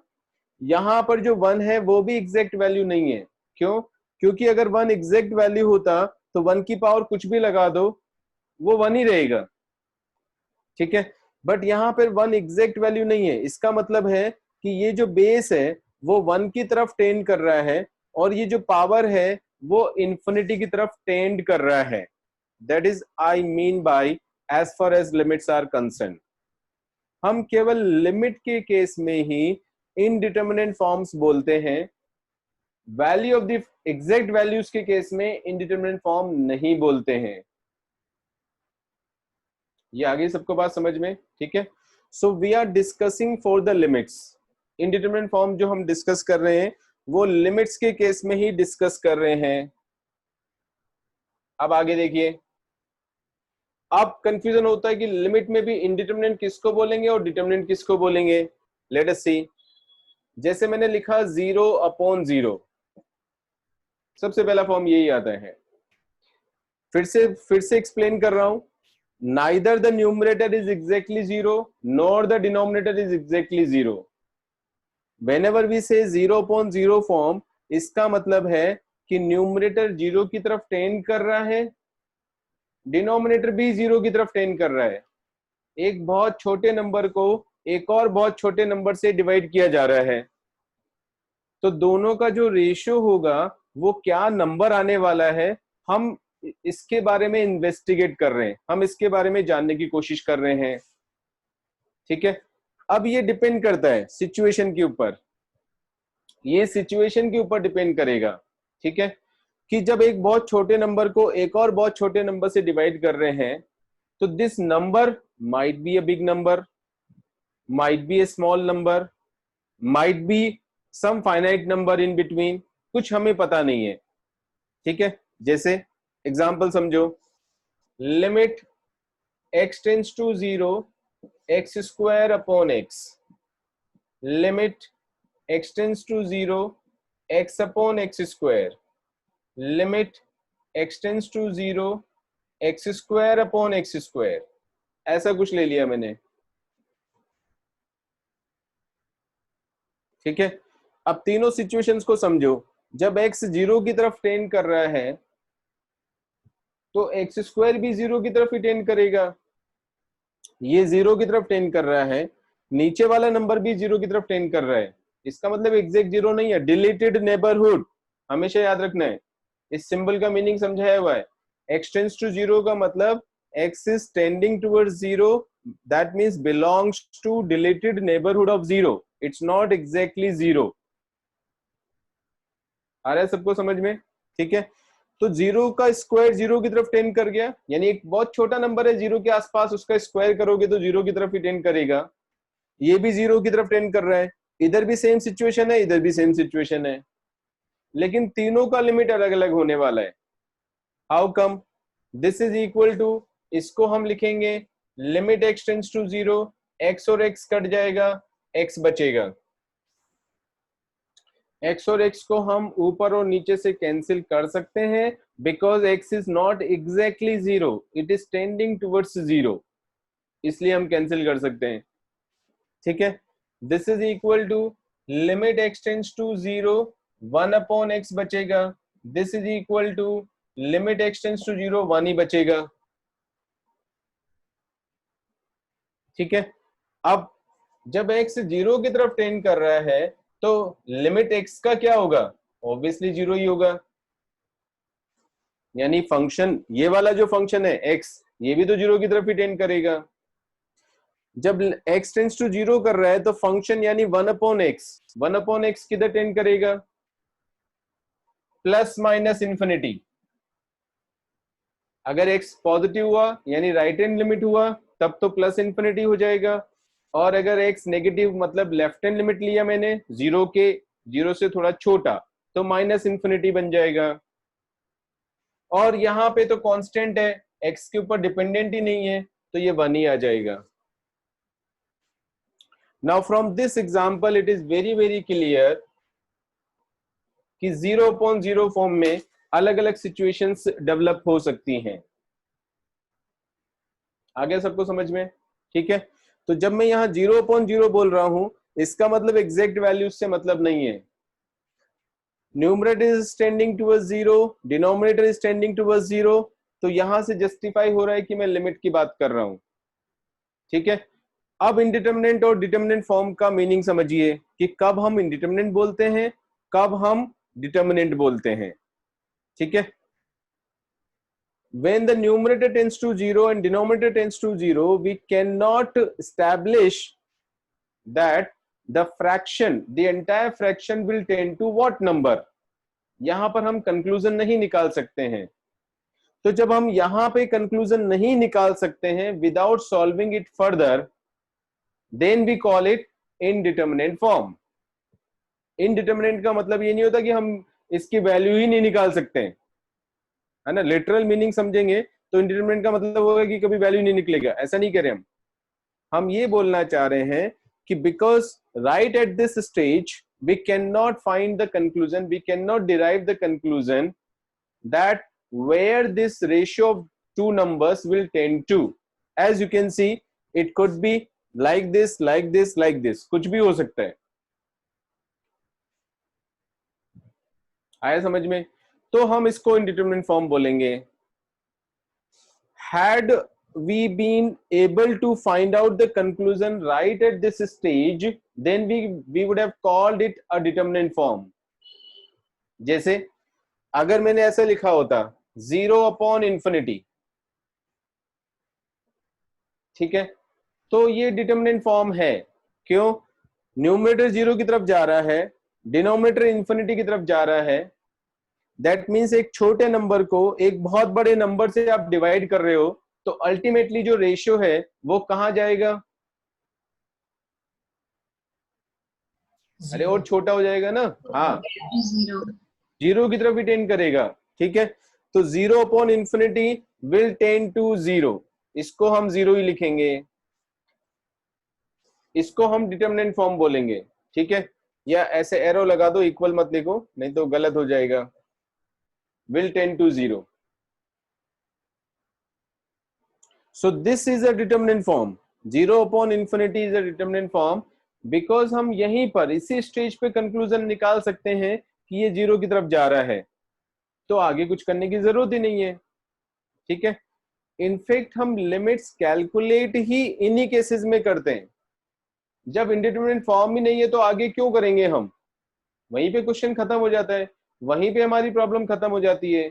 यहां पर जो 1 है वो भी एग्जैक्ट वैल्यू नहीं है। क्यों? क्योंकि अगर 1 एग्जैक्ट वैल्यू होता तो 1 की पावर कुछ भी लगा दो वो 1 ही रहेगा। ठीक है, बट यहां पर 1 एग्जैक्ट वैल्यू नहीं है, इसका मतलब है कि ये जो बेस है वो 1 की तरफ टेंड कर रहा है और ये जो पावर है वो इंफिनिटी की तरफ टेंड कर रहा है। That is I mean by as far as limits are concern. हम केवल लिमिट के केस में ही इनडिटरमिनेंट फॉर्म्स बोलते हैं, value of the exact values के केस में इनडिटरमिनेंट फॉर्म नहीं बोलते हैं। ये आगे सबको बात समझ में? ठीक है, so we are discussing for the limits. Indeterminate form जो हम डिस्कस कर रहे हैं वो लिमिट्स के केस में ही डिस्कस कर रहे हैं। अब आगे देखिए, अब कंफ्यूजन होता है कि लिमिट में भी इनडिटरमिनेंट किसको बोलेंगे और डिटरमिनेंट किसको बोलेंगे। लेट अस सी, जैसे मैंने लिखा 0/0, सबसे पहला फॉर्म यही आता है। फिर से एक्सप्लेन कर रहा हूं, neither the numerator is exactly 0 nor the denominator is exactly 0. whenever we say 0/0 form, इसका मतलब है कि न्यूमरेटर 0 की तरफ टेंड कर रहा है, डिनोमिनेटर भी 0 की तरफ टेंड कर रहा है। एक बहुत छोटे नंबर को एक और बहुत छोटे नंबर से डिवाइड किया जा रहा है, तो दोनों का जो रेशियो होगा वो क्या नंबर आने वाला है, हम इसके बारे में इन्वेस्टिगेट कर रहे हैं, हम इसके बारे में जानने की कोशिश कर रहे हैं। ठीक है, अब ये डिपेंड करता है सिचुएशन के ऊपर, ये सिचुएशन के ऊपर डिपेंड करेगा। ठीक है, कि जब एक बहुत छोटे नंबर को एक और बहुत छोटे नंबर से डिवाइड कर रहे हैं तो this number might be a big number, might be a small number, might be some finite number in between, कुछ हमें पता नहीं है। ठीक है, जैसे एग्जाम्पल समझो, limit x tends to 0 x² x, limit x tends to 0 x/x², limit x tends to 0 x²/x², ऐसा कुछ ले लिया मैंने। ठीक है, अब तीनों सिचुएशंस को समझो। जब x 0 की तरफ टेंड कर रहा है तो x² भी 0 की तरफ ही टेंड करेगा। ये 0 की तरफ टेंड कर रहा है, नीचे वाला नंबर भी 0 की तरफ टेंड कर रहा है, इसका मतलब एग्जैक्ट 0 नहीं है, डिलीटेड नेबरहुड, हमेशा याद रखना है। इस सिंबल का मीनिंग समझाया हुआ है। x टेंड्स टू 0 का मतलब x is tending towards 0, that means belongs to deleted neighborhood of 0, it's not exactly 0। आ रहा है सबको समझ में? ठीक है, तो 0 का स्क्वायर 0 की तरफ टेंड कर गया, यानी एक बहुत छोटा नंबर है 0 के आसपास, उसका स्क्वायर करोगे तो 0 की तरफ ही टेंड करेगा। ये भी 0 की तरफ टेंड कर रहा है, इधर भी सेम सिचुएशन है, इधर भी सेम सिचुएशन है, लेकिन तीनों का लिमिट अलग अलग होने वाला है। How come? This is equal to, इसको हम लिखेंगे limit x tends to 0, x और x कट जाएगा, x बचेगा। x और x को हम ऊपर और नीचे से कैंसिल कर सकते हैं, because x is not exactly 0, it is tending towards 0, इसलिए हम कैंसिल कर सकते हैं। ठीक है, this is equal to limit x tends to 0, 1 upon x बचेगा। This is equal to limit x tends to 0, 1 ही बचेगा। ठीक है, अब जब x 0 की तरफ टेंड कर रहा है तो लिमिट x का क्या होगा? ऑब्वियसली 0 ही होगा, यानी फंक्शन, ये वाला जो फंक्शन है x, ये भी तो 0 की तरफ ही टेंड करेगा। जब x टेंड्स टू 0 कर रहा है तो फंक्शन यानी 1 अपॉन x किधर टेंड करेगा? Plus minus infinity. अगर x पॉजिटिव हुआ यानी राइट हैंड लिमिट हुआ तब तो प्लस इंफिनिटी हो जाएगा, और अगर x नेगेटिव मतलब लेफ्ट हैंड लिमिट लिया मैंने 0 से थोड़ा छोटा तो माइनस इंफिनिटी बन जाएगा। और यहाँ पे तो कांस्टेंट है, x के ऊपर डिपेंडेंट ही नहीं है, तो ये 1 ही आ जाएगा। Now from this example it is very very clear कि 0/0 फॉर्म में अलग अलग सिचुएशंस डेवलप हो सकती हैं। आगे सबको समझ में? ठीक है, तो जब मैं यहाँ 0/0 बोल रहा हूं, इसका मतलब एग्जैक्ट वैल्यूज से मतलब नहीं है। Numerator is tending towards 0, denominator is tending towards 0, तो यहां से जस्टिफाई हो रहा है कि मैं लिमिट की बात कर रहा हूं। ठीक है, अब इंडिटरमिनेंट और डिटरमिनेंट फॉर्म का मीनिंग समझिए कि कब हम इंडिटरमिनेंट बोलते हैं, कब हम डिटरमिनेंट बोलते हैं। ठीक है, when the numerator tends to 0 and denominator tends to 0, we cannot establish that the fraction, the entire fraction will tend to what number. यहां पर हम कंक्लूजन नहीं निकाल सकते हैं। तो जब हम यहां पे कंक्लूजन नहीं निकाल सकते हैं without solving it further, then we call it indeterminate form. Indeterminate का मतलब ये नहीं होता कि हम इसकी वैल्यू ही नहीं निकाल सकते हैं, है ना। लिटरल मीनिंग समझेंगे तो इंडिटरमिनेंट का मतलब होगा कि कभी वैल्यू नहीं निकलेगा, ऐसा नहीं करें हम ये बोलना चाह रहे हैं कि because right at this stage we can not find the conclusion, we can not derive the conclusion that where this ratio of two numbers will tend to. As you can see it could be like this, like this, like this, कुछ भी हो सकता है। आया समझ में? तो हम इसको इंडिटरमिनेंट फॉर्म बोलेंगे। Had we been able to find out the conclusion right at this stage, then we would have called it a determinant form. जैसे अगर मैंने ऐसा लिखा होता 0/infinity, ठीक है, तो ये डिटरमिनेंट फॉर्म है। क्यों? न्यूमरेटर 0 की तरफ जा रहा है, डिनोमिनेटर इंफिनिटी की तरफ जा रहा है। दैट मीन्स एक छोटे नंबर को एक बहुत बड़े नंबर से आप डिवाइड कर रहे हो, तो अल्टीमेटली जो रेशियो है वो कहां जाएगा? अरे और छोटा हो जाएगा ना। हाँ, 0 की तरफ ही टेंड करेगा। ठीक है, तो 0/infinity विल टेंड टू 0, इसको हम 0 ही लिखेंगे, इसको हम डिटरमिनेंट फॉर्म बोलेंगे। ठीक है, या ऐसे एरो लगा दो, इक्वल मत लिखो नहीं तो गलत हो जाएगा। will tend to 0. So this is a determinant form. 0/infinity is a determinant form because हम यहीं पर इसी स्टेज पे कंक्लूजन निकाल सकते हैं कि ये 0 की तरफ जा रहा है, तो आगे कुछ करने की जरूरत ही नहीं है। ठीक है, इनफैक्ट हम लिमिट्स कैलकुलेट ही इन्हीं केसेस में करते हैं। जब इंडिटरमिनेंट फॉर्म ही नहीं है तो आगे क्यों करेंगे हम? वहीं पे क्वेश्चन खत्म हो जाता है, वहीं पे हमारी प्रॉब्लम खत्म हो जाती है।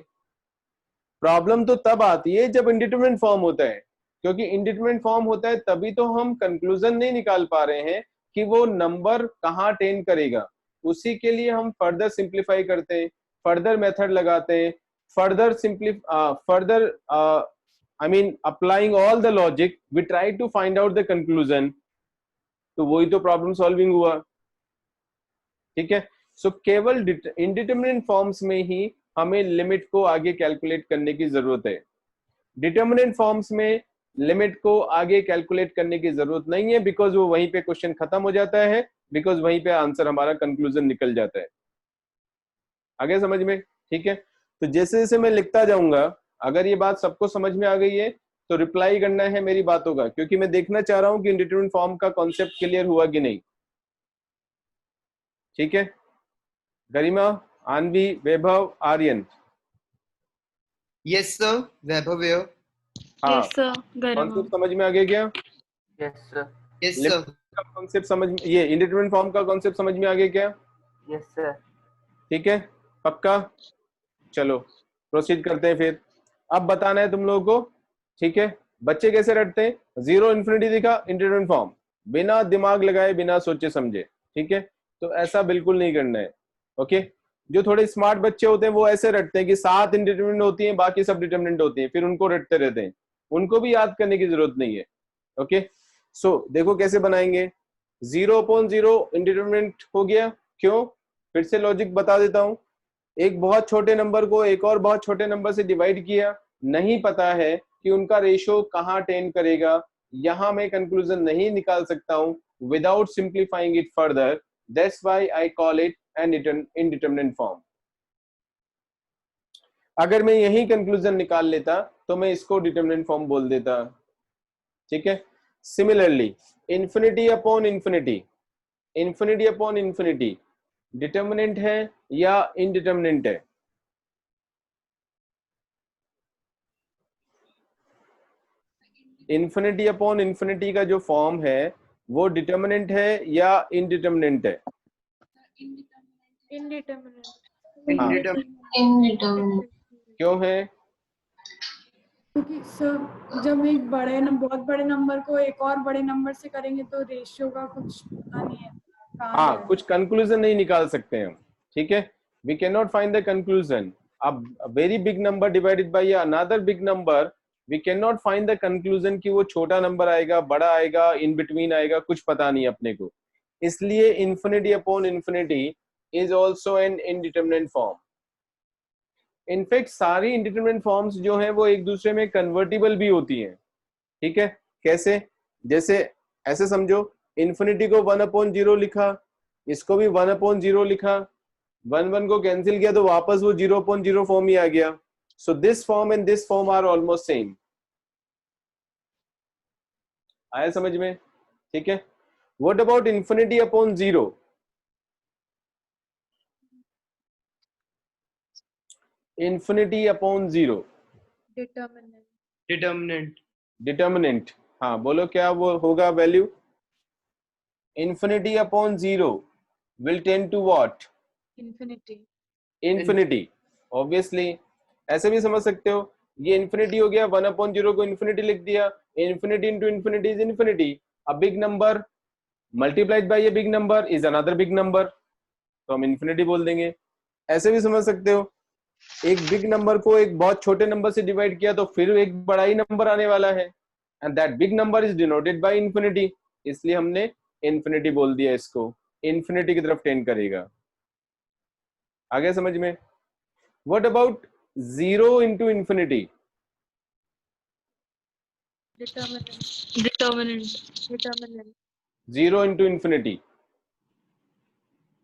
प्रॉब्लम तो तब आती है जब इंडिटरमिनेंट फॉर्म होता है, क्योंकि इंडिटरमिनेंट फॉर्म होता है तभी तो हम कंक्लूजन नहीं निकाल पा रहे हैं कि वो नंबर कहाँ टेंड करेगा। उसी के लिए हम फर्दर सिंप्लीफाई करते हैं, फर्दर मेथड लगाते हैं, further I mean applying all the logic, we try to find out the conclusion. तो वही तो प्रॉब्लम सॉल्विंग हुआ, ठीक है. सो केवल इंडिटरमिनेट फॉर्म्स में ही हमें लिमिट को आगे कैलकुलेट करने की जरूरत है. डिटरमिनेंट फॉर्म्स में लिमिट को आगे कैलकुलेट करने की जरूरत नहीं है, बिकॉज वो वहीं पे क्वेश्चन खत्म हो जाता है, बिकॉज वहीं पे आंसर हमारा कंक्लूजन निकल जाता है. आगे समझ में, ठीक है. तो जैसे जैसे मैं लिखता जाऊंगा, अगर ये बात सबको समझ में आ गई है तो रिप्लाई करना है मेरी बातों का, क्योंकि मैं देखना चाह रहा हूं कि इंडिटरमिनेट फॉर्म का कॉन्सेप्ट क्लियर हुआ कि नहीं. ठीक है. Garima, Aanvi, Vaibhav, Aryan. Yes, sir. Vaibhav here. हाँ, Yes, sir. Garima. कॉन्सेप्ट समझ में आ गया क्या? Yes, sir. Yes, sir. का कॉन्सेप्ट समझ में, ये इंडिटरमिनेट फॉर्म का कॉन्सेप्ट समझ में आ गया क्या? Yes, sir. ठीक है, पक्का. चलो प्रोसीड करते हैं फिर. अब बताना है तुम लोगों को, ठीक है. बच्चे कैसे रटते हैं? जीरो इन्फिनिटी दिखा, इंडिटरमिनेट फॉर्म, बिना दिमाग लगाए, बिना सोचे समझे. ठीक है, तो ऐसा बिल्कुल नहीं करना है. ओके. जो थोड़े स्मार्ट बच्चे होते हैं वो ऐसे रटते हैं कि 7 इंडिटरमिनेंट होती हैं, बाकी सब डिटरमिनेंट होती हैं, फिर उनको रटते रहते हैं. उनको भी याद करने की जरूरत नहीं है. ओके. सो देखो कैसे बनाएंगे. 0/0 इंडिटरमिनेंट हो गया. क्यों? फिर से लॉजिक बता देता हूं. एक बहुत छोटे नंबर को एक और बहुत छोटे नंबर से डिवाइड किया, नहीं पता है कि उनका रेशियो कहां टेंड करेगा, यहां मैं कंक्लूजन नहीं निकाल सकता हूं without simplifying it further. That's why I call it an indeterminate form. अगर मैं यही कंक्लूजन निकाल लेता तो मैं इसको डिटरमिनेंट फॉर्म बोल देता. ठीक है. Similarly infinity upon infinity, infinity upon infinity determinant है या इनडिटरमिनेंट है? इंफिनिटी अपॉन इंफिनिटी का जो फॉर्म है वो डिटरमिनेंट है या इनडिटरमिनेंट है? Indeterminate. Indeterminate. क्यों है? क्योंकि सर जब एक बहुत बड़े नंबर को एक और बड़े नंबर से करेंगे तो रेशियो का कुछ पता नहीं है. हाँ, कुछ कंक्लूजन नहीं निकाल सकते हम. ठीक है. We can not find the conclusion. अब very big number divided by another big number, we can not find the conclusion कि वो छोटा नंबर आएगा, बड़ा आएगा, इन बिटवीन आएगा, कुछ पता नहीं अपने को. इसलिए infinity upon infinity is also N indeterminate form. In fact सारी इंडिटरमिनेट फॉर्म्स जो हैं वो एक दूसरे में कन्वर्टिबल भी होती हैं. ठीक है. कैसे? जैसे ऐसे समझो, इंफिनिटी को 1/0 लिखा, इसको भी 1/0 लिखा, 1 को कैंसिल किया तो वापस वो 0/0 फॉर्म ही आ गया. So this form and this form are almost same. आया समझ में? ठीक है. What about infinity upon 0? Infinity upon 0, Determinate. Determinant. Determinant. हाँ बोलो क्या वो होगा value? Infinity upon 0 will tend to what? Infinity. Infinity. Obviously ऐसे भी समझ सकते हो, ये इंफिनिटी हो गया, 1/0 को इंफिनिटी लिख दिया. Infinity into infinity is infinity. A big number multiplied by a big number is another big number, तो हम इंफिनिटी बोल देंगे. ऐसे भी समझ सकते हो, एक बिग नंबर को एक बहुत छोटे नंबर से डिवाइड किया तो फिर एक बड़ा ही नंबर आने वाला है, and that big number is denoted by infinity. इसलिए हमने इंफिनिटी बोल दिया, इसको इंफिनिटी की तरफ टेंड करेगा. आगे समझ में? What about 0 into infinity? Determinate. Determinant. Determinate. 0 into infinity.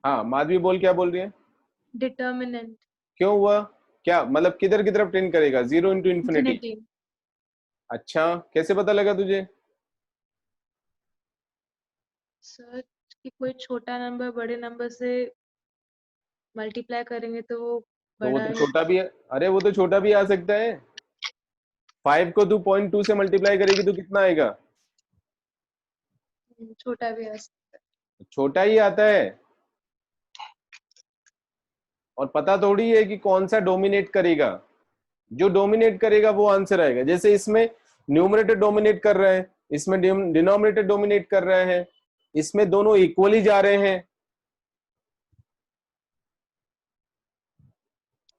हाँ माधवी बोल, क्या बोल रही है? Determinate. क्यों हुआ? क्या मतलब किधर की तरफ टेंड करेगा? 0 इंटू इंफिनिटी. Infinity. अच्छा, कैसे पता लगा तुझे? सर कि कोई छोटा नंबर बड़े नंबर से मल्टीप्लाई करेंगे तो वो तो वो बड़ा तो छोटा भी है. अरे वो तो छोटा भी आ सकता है. 5 को तू 0.2 से मल्टीप्लाई करेगी तो कितना आएगा? छोटा भी आ सकता है. छोटा ही आता है. और पता थोड़ी है कि कौन सा डोमिनेट करेगा. जो डोमिनेट करेगा वो आंसर आएगा. जैसे इसमें न्यूमरेटर डोमिनेट कर रहा है, इसमें डिनोमिनेटर डोमिनेट कर रहा है, इसमें दोनों इक्वली जा रहे हैं.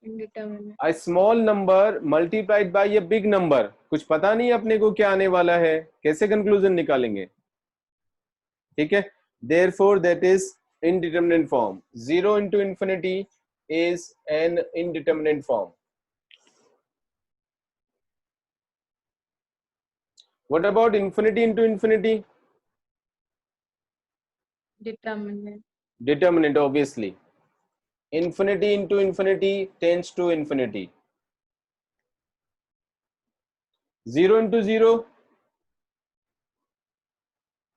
Indeterminate. A small number multiplied by a big number, कुछ पता नहीं अपने को क्या आने वाला है, कैसे कंक्लूजन निकालेंगे? ठीक है, therefore that is indeterminate form. 0 into infinity is an indeterminate form. What about infinity into infinity? Determinate. Determinate, obviously. Infinity into infinity tends to infinity. 0 into 0,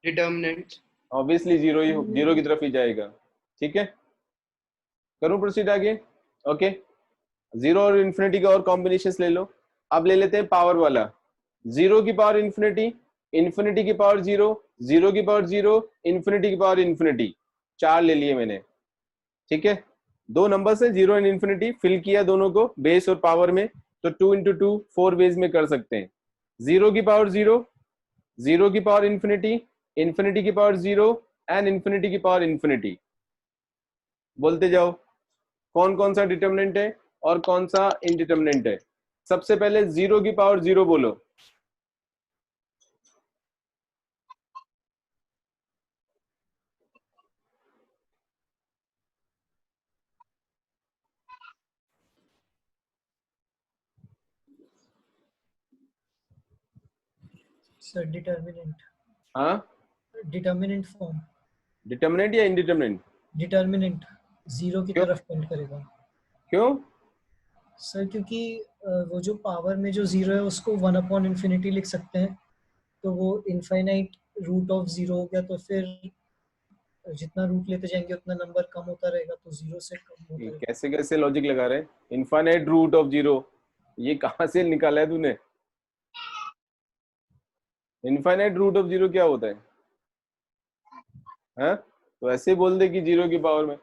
Determinant. obviously 0 ही 0 की तरफ ही जाएगा. ठीक है, करूं प्रोसीड आगे? ओके, 0 और इन्फिनिटी का और कॉम्बिनेशंस ले लो. अब ले लेते हैं पावर वाला. 0 की पावर इन्फिनिटी, इन्फिनिटी की पावर 0, 0 की पावर 0, इन्फिनिटी की पावर इन्फिनिटी. 4 ले लिए मैंने. ठीक है, दो नंबर्स है 0 एंड इन्फिनिटी, फिल किया दोनों को बेस और पावर में, तो 2 into 2 4 वेज में कर सकते हैं. 0 की पावर 0, 0 की पावर इन्फिनिटी, इन्फिनिटी की पावर 0 एंड इन्फिनिटी की पावर इन्फिनिटी. बोलते जाओ कौन कौन सा डिटरमिनेंट है और कौन सा इनडिटरमिनेंट है. सबसे पहले 0 की पावर 0 बोलो. Sir determinant. हाँ, डिटर्मिनेंट फॉर्म. डिटरमिनेंट या इनडिटरमिनेंट? डिटर्मिनेंट 0 की क्यों? तरफ टेंड करेगा. क्यों? सर क्योंकि वो जो पावर में जो 0 है उसको 1 अपॉन इन्फिनिटी लिख सकते हैं, तो वो इनफाइनाइट रूट ऑफ 0 हो गया, तो फिर जितना रूट लेते जाएंगे उतना नंबर कम होता रहेगा, तो 0 से कम होता रहेगा. कैसे कैसे लॉजिक लगा रहे हैं? इनफाइनाइट रूट ऑफ 0, ये कहां से निकाला है तूने? इनफाइनाइट रूट ऑफ 0 क्या होता है? हाँ, तो ऐसे बोल दे कि 0 की पावर में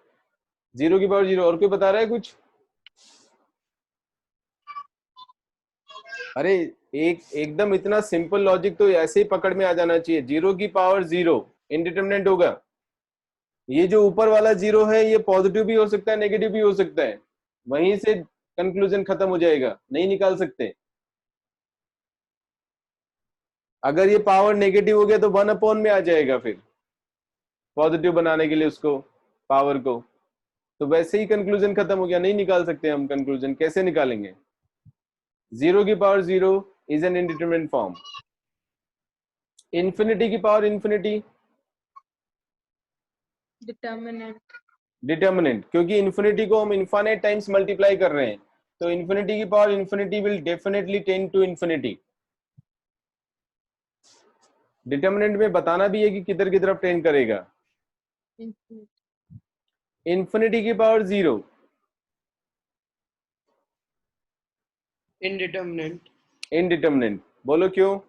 0 की पावर 0. और कोई बता रहा है कुछ? अरे एकदम इतना सिंपल लॉजिक तो ऐसे ही पकड़ में आ जाना चाहिए. 0 की पावर 0 इनडिटरमिनेंट होगा. ये जो ऊपर वाला 0 है ये पॉजिटिव भी हो सकता है, नेगेटिव भी हो सकता है. वहीं से कंक्लूजन खत्म हो जाएगा, नहीं निकाल सकते. अगर ये पावर नेगेटिव हो गया तो 1 अपॉन में आ जाएगा, फिर पॉजिटिव बनाने के लिए उसको पावर को, तो वैसे ही कंक्लूजन खत्म हो गया, नहीं निकाल सकते हम कंक्लूजन. कैसे निकालेंगे? 0 की power 0 is an indeterminate form. Infinity की पावर इन्फिनिटी Determinate. डिटर्मिनेंट, क्योंकि इन्फिनिटी को हम इनफाइनाइट टाइम्स मल्टीप्लाई कर रहे हैं, तो इन्फिनिटी की power infinity will definitely tend to infinity. Determinant में बताना भी है कि किधर की तरफ टेंड करेगा. Infinite. इन्फिनिटी की पावर 0 Indeterminate. इनडिटर्मिनेंट. बोलो क्यों?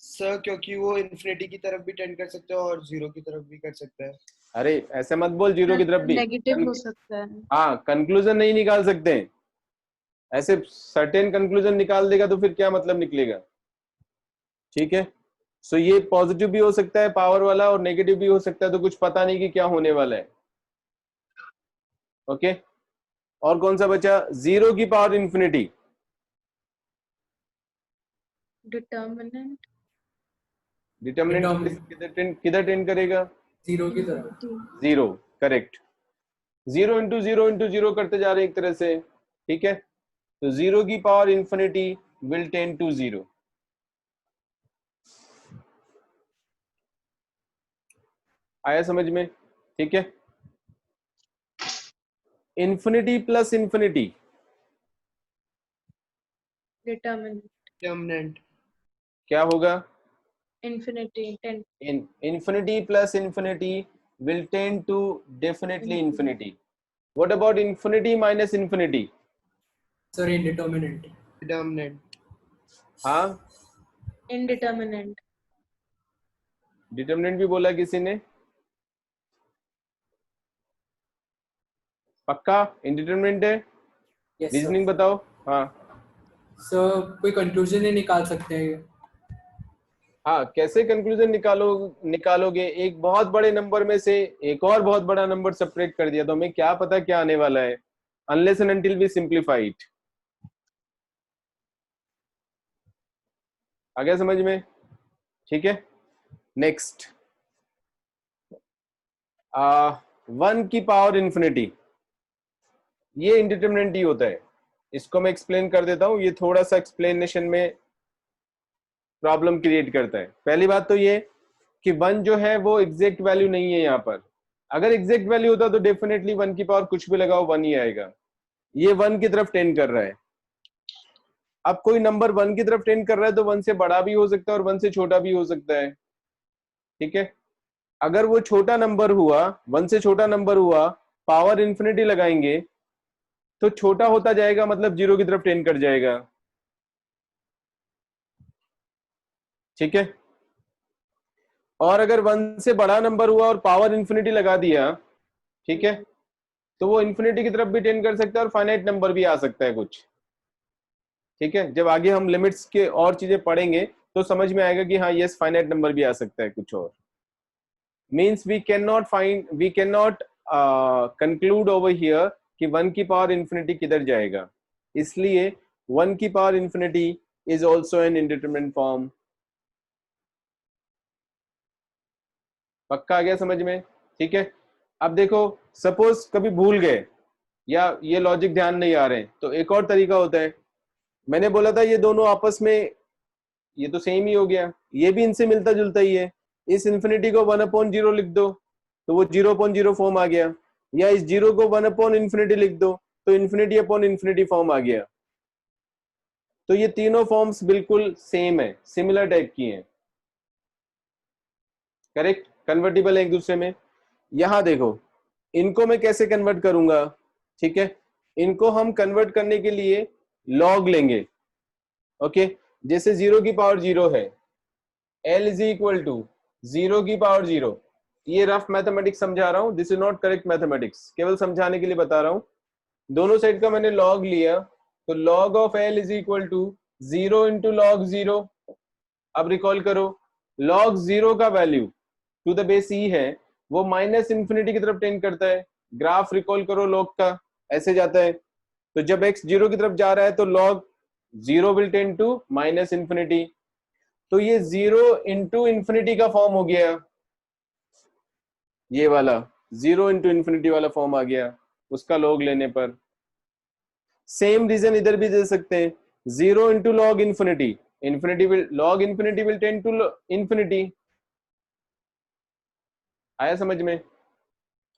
सर क्योंकि वो इन्फिनिटी की तरफ भी टेंड कर सकता है और 0 की तरफ भी कर सकता है. अरे ऐसे मत बोल 0 की तरफ भी. नेगेटिव हो सकता है. हाँ, कंक्लूजन नहीं निकाल सकते. ऐसे सर्टेन कंक्लूजन निकाल देगा तो फिर क्या मतलब निकलेगा? ठीक है, सो ये पॉजिटिव भी हो सकता है पावर वाला और नेगेटिव भी हो सकता है, तो कुछ पता नहीं कि क्या होने वाला है. ओके, और कौन सा बचा? 0 की पावर इन्फिनिटी. Determinate. डिटर्मिनेंट किधर टेंड करेगा? 0 की तरफ. 0. करेक्ट. 0 into 0 into 0 करते जा रहे हैं एक तरह से. ठीक है, तो 0 की power infinity will tend to 0. आया समझ में? ठीक है, infinity plus infinity Determinate. Determinant. क्या होगा? Infinity. Infinity plus infinity will tend to definitely infinity. What about infinity minus infinity? Sir, indeterminate. Determinant. हाँ, Indeterminate. डिटरमिनेंट भी बोला किसी ने? पक्का इंडिटरमिनेंट है? Yes, sir. रीजनिंग बताओ. हाँ Sir, कोई कंक्लूजन नहीं निकाल सकते हैं. हाँ, कैसे कंक्लूजन निकालोगे? एक बहुत बड़े नंबर में से एक और बहुत बड़ा नंबर सेपरेट कर दिया तो हमें क्या पता क्या आने वाला है. unless and until we simplify it. आ गया समझ में? ठीक है, नेक्स्ट 1 की पावर इंफिनिटी, ये इंडिटरमिनेंट ही होता है। इसको मैं एक्सप्लेन कर देता हूं, ये थोड़ा सा एक्सप्लेनेशन में प्रॉब्लम क्रिएट करता है। पहली बात तो ये कि 1 जो है वो एग्जैक्ट वैल्यू नहीं है यहाँ पर। अगर एग्जैक्ट वैल्यू होता तो डेफिनेटली 1 की पावर कुछ भी लगाओ 1 ही आएगा। ये 1 की तरफ टेंड कर रहा है। अब कोई नंबर 1 की तरफ टेंड कर रहा है तो 1 से बड़ा भी हो सकता है और 1 से छोटा भी हो सकता है। ठीक है, अगर वो छोटा नंबर हुआ, 1 से छोटा नंबर हुआ, पावर इंफिनिटी लगाएंगे तो छोटा होता जाएगा, मतलब 0 की तरफ टेंड कर जाएगा। ठीक है, और अगर 1 से बड़ा नंबर हुआ और पावर इंफिनिटी लगा दिया, ठीक है, तो वो इंफिनिटी की तरफ भी टेंड कर सकता है और फाइनाइट नंबर भी आ सकता है कुछ। ठीक है, जब आगे हम लिमिट्स के और चीजें पढ़ेंगे तो समझ में आएगा कि हाँ यस फाइनाइट नंबर भी आ सकता है कुछ और। Means we can not conclude over here कि 1 की पावर इंफिनिटी किधर जाएगा, इसलिए 1 की power infinity is also an indeterminate form. पक्का आ गया समझ में? ठीक है, अब देखो सपोज कभी भूल गए या ये लॉजिक ध्यान नहीं आ रहे हैं तो एक और तरीका होता है। मैंने बोला था ये दोनों आपस में ये तो सेम ही हो गया, ये भी इनसे मिलता जुलता ही है। इस इंफिनिटी को 1/0 लिख दो तो वो 0/0 फॉर्म आ गया, या इस 0 को 1/इंफिनिटी लिख दो तो इंफिनिटी अपॉन इंफिनिटी फॉर्म आ गया। तो ये तीनों फॉर्म्स बिल्कुल सेम है, सिमिलर टाइप की हैं, करेक्ट, कन्वर्टिबल है एक दूसरे में। यहां देखो इनको मैं कैसे कन्वर्ट करूंगा। ठीक है, इनको हम कन्वर्ट करने के लिए लॉग लेंगे। ओके, जैसे 0 की पावर 0 है, L इज इक्वल टू 0 की पावर 0। ये रफ मैथमेटिक्स समझा रहा हूं, this is not correct mathematics, केवल समझाने के लिए बता रहा हूं। दोनों साइड का मैंने लॉग लिया तो log of L is equal to 0 into log 0। अब रिकॉल करो, लॉग 0 का value to the base e है, वो माइनस इंफिनिटी की तरफ टेंड करता है। ग्राफ रिकॉल करो लॉग का, ऐसे जाता है। तो जब x 0 की तरफ जा रहा है तो log 0 will tend to minus infinity. तो ये 0 इंटू इंफिनिटी का फॉर्म हो गया, ये वाला 0 इंटू इंफिनिटी वाला फॉर्म आ गया उसका log लेने पर। सेम रीजन इधर भी दे सकते हैं, 0 into log infinity, infinity will log infinity will tend to infinity. आया समझ में?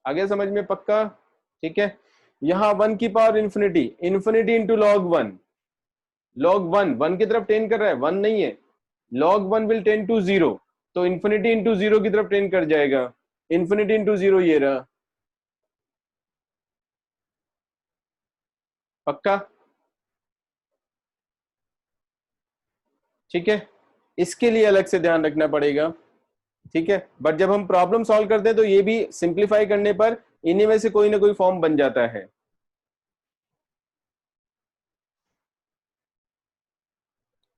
आ गया समझ में? पक्का? ठीक है, यहां 1 की power infinity, infinity into log 1, log 1 की तरफ टेंड कर रहा है, 1 नहीं है, log 1 विल टेंड टू 0, तो इंफिनिटी इंटू 0 की तरफ टेंड कर जाएगा, इंफिनिटी इंटू 0 ये रहा। पक्का? ठीक है, इसके लिए अलग से ध्यान रखना पड़ेगा। ठीक है, बट जब हम प्रॉब्लम सॉल्व करते हैं तो ये भी सिंप्लीफाई करने पर इन्हीं में से कोई ना कोई फॉर्म बन जाता है।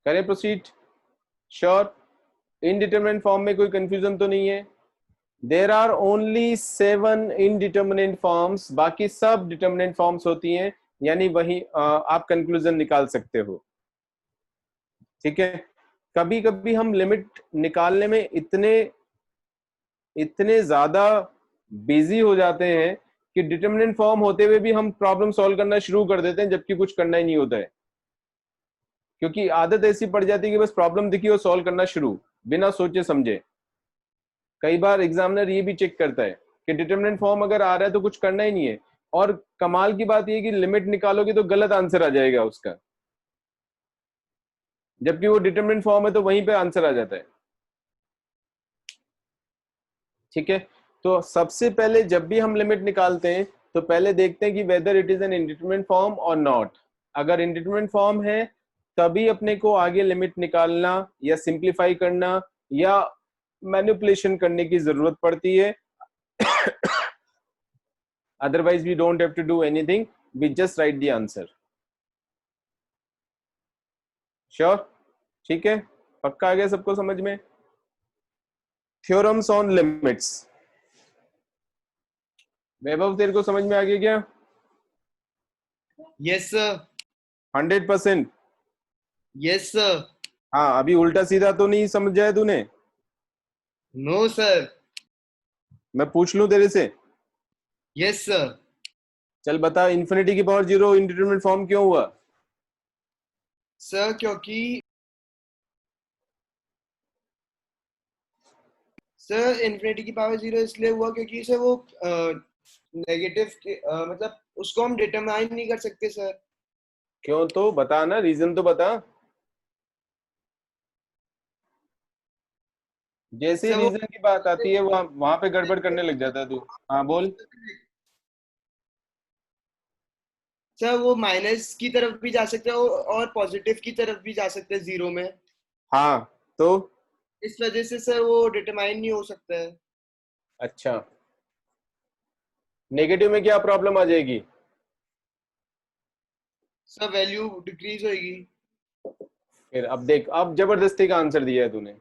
करें प्रोसीड? श्योर? इनडिटरमिनेंट फॉर्म में कोई कंफ्यूजन तो नहीं है? देयर आर ओनली 7 इनडिटरमिनेंट फॉर्म्स, बाकी सब डिटरमिनेंट फॉर्म्स होती हैं, यानी वही आप कंक्लूजन निकाल सकते हो। ठीक है, कभी कभी हम लिमिट निकालने में इतने ज्यादा बिजी हो जाते हैं कि डिटरमिनेंट फॉर्म होते हुए भी हम प्रॉब्लम सॉल्व करना शुरू कर देते हैं जबकि कुछ करना ही नहीं होता है, क्योंकि आदत ऐसी पड़ जाती है कि बस प्रॉब्लम दिखी और सॉल्व करना शुरू बिना सोचे समझे। कई बार एग्जामिनर ये भी चेक करता है कि डिटरमिनेंट फॉर्म अगर आ रहा है तो कुछ करना ही नहीं है, और कमाल की बात यह कि लिमिट निकालोगे तो गलत आंसर आ जाएगा उसका, जबकि वो डिटरमिनेंट फॉर्म है तो वहीं पे आंसर आ जाता है। ठीक है, तो सबसे पहले जब भी हम लिमिट निकालते हैं तो पहले देखते हैं कि whether it is an indeterminate form और नॉट। अगर इंडिटरमिनेंट फॉर्म है तभी अपने को आगे लिमिट निकालना या सिंप्लीफाई करना या मैनिपुलेशन करने की जरूरत पड़ती है। Otherwise we don't have to do anything, we just write the answer. Sure? ठीक है, पक्का आ गया सबको समझ में? थ्योरम्स ऑन लिमिट्स, वैभव तेरे को समझ में आ गया क्या? Yes sir. 100%? Yes sir. हाँ, अभी उल्टा सीधा तो नहीं समझा है तूने? No sir. मैं पूछ लूं तेरे से? Yes sir. चल बता, इन्फिनिटी की पावर 0 इंडिटरमिनेट फॉर्म क्यों हुआ? सर क्योंकि सर इन्फिनिटी की पावर 0 इसलिए हुआ क्योंकि सर वो नेगेटिव मतलब उसको हम डिटरमाइन नहीं कर सकते सर। क्यों? तो बता ना, रीजन तो बता। जैसे ही सर वो रीजन की बात आती है वहां वहां पे गड़बड़ करने लग जाता है तू। हाँ बोल। सर वो माइनस की तरफ भी जा सकते हैं और पॉजिटिव की तरफ भी जा सकते हैं जीरो में। हाँ तो इस वजह से सर वो डिटरमाइन नहीं हो सकता है। अच्छा, नेगेटिव में क्या प्रॉब्लम आ जाएगी? सर वैल्यू डिक्रीज होगी। फिर अब देख, अब जबरदस्ती का आंसर दिया है तूने।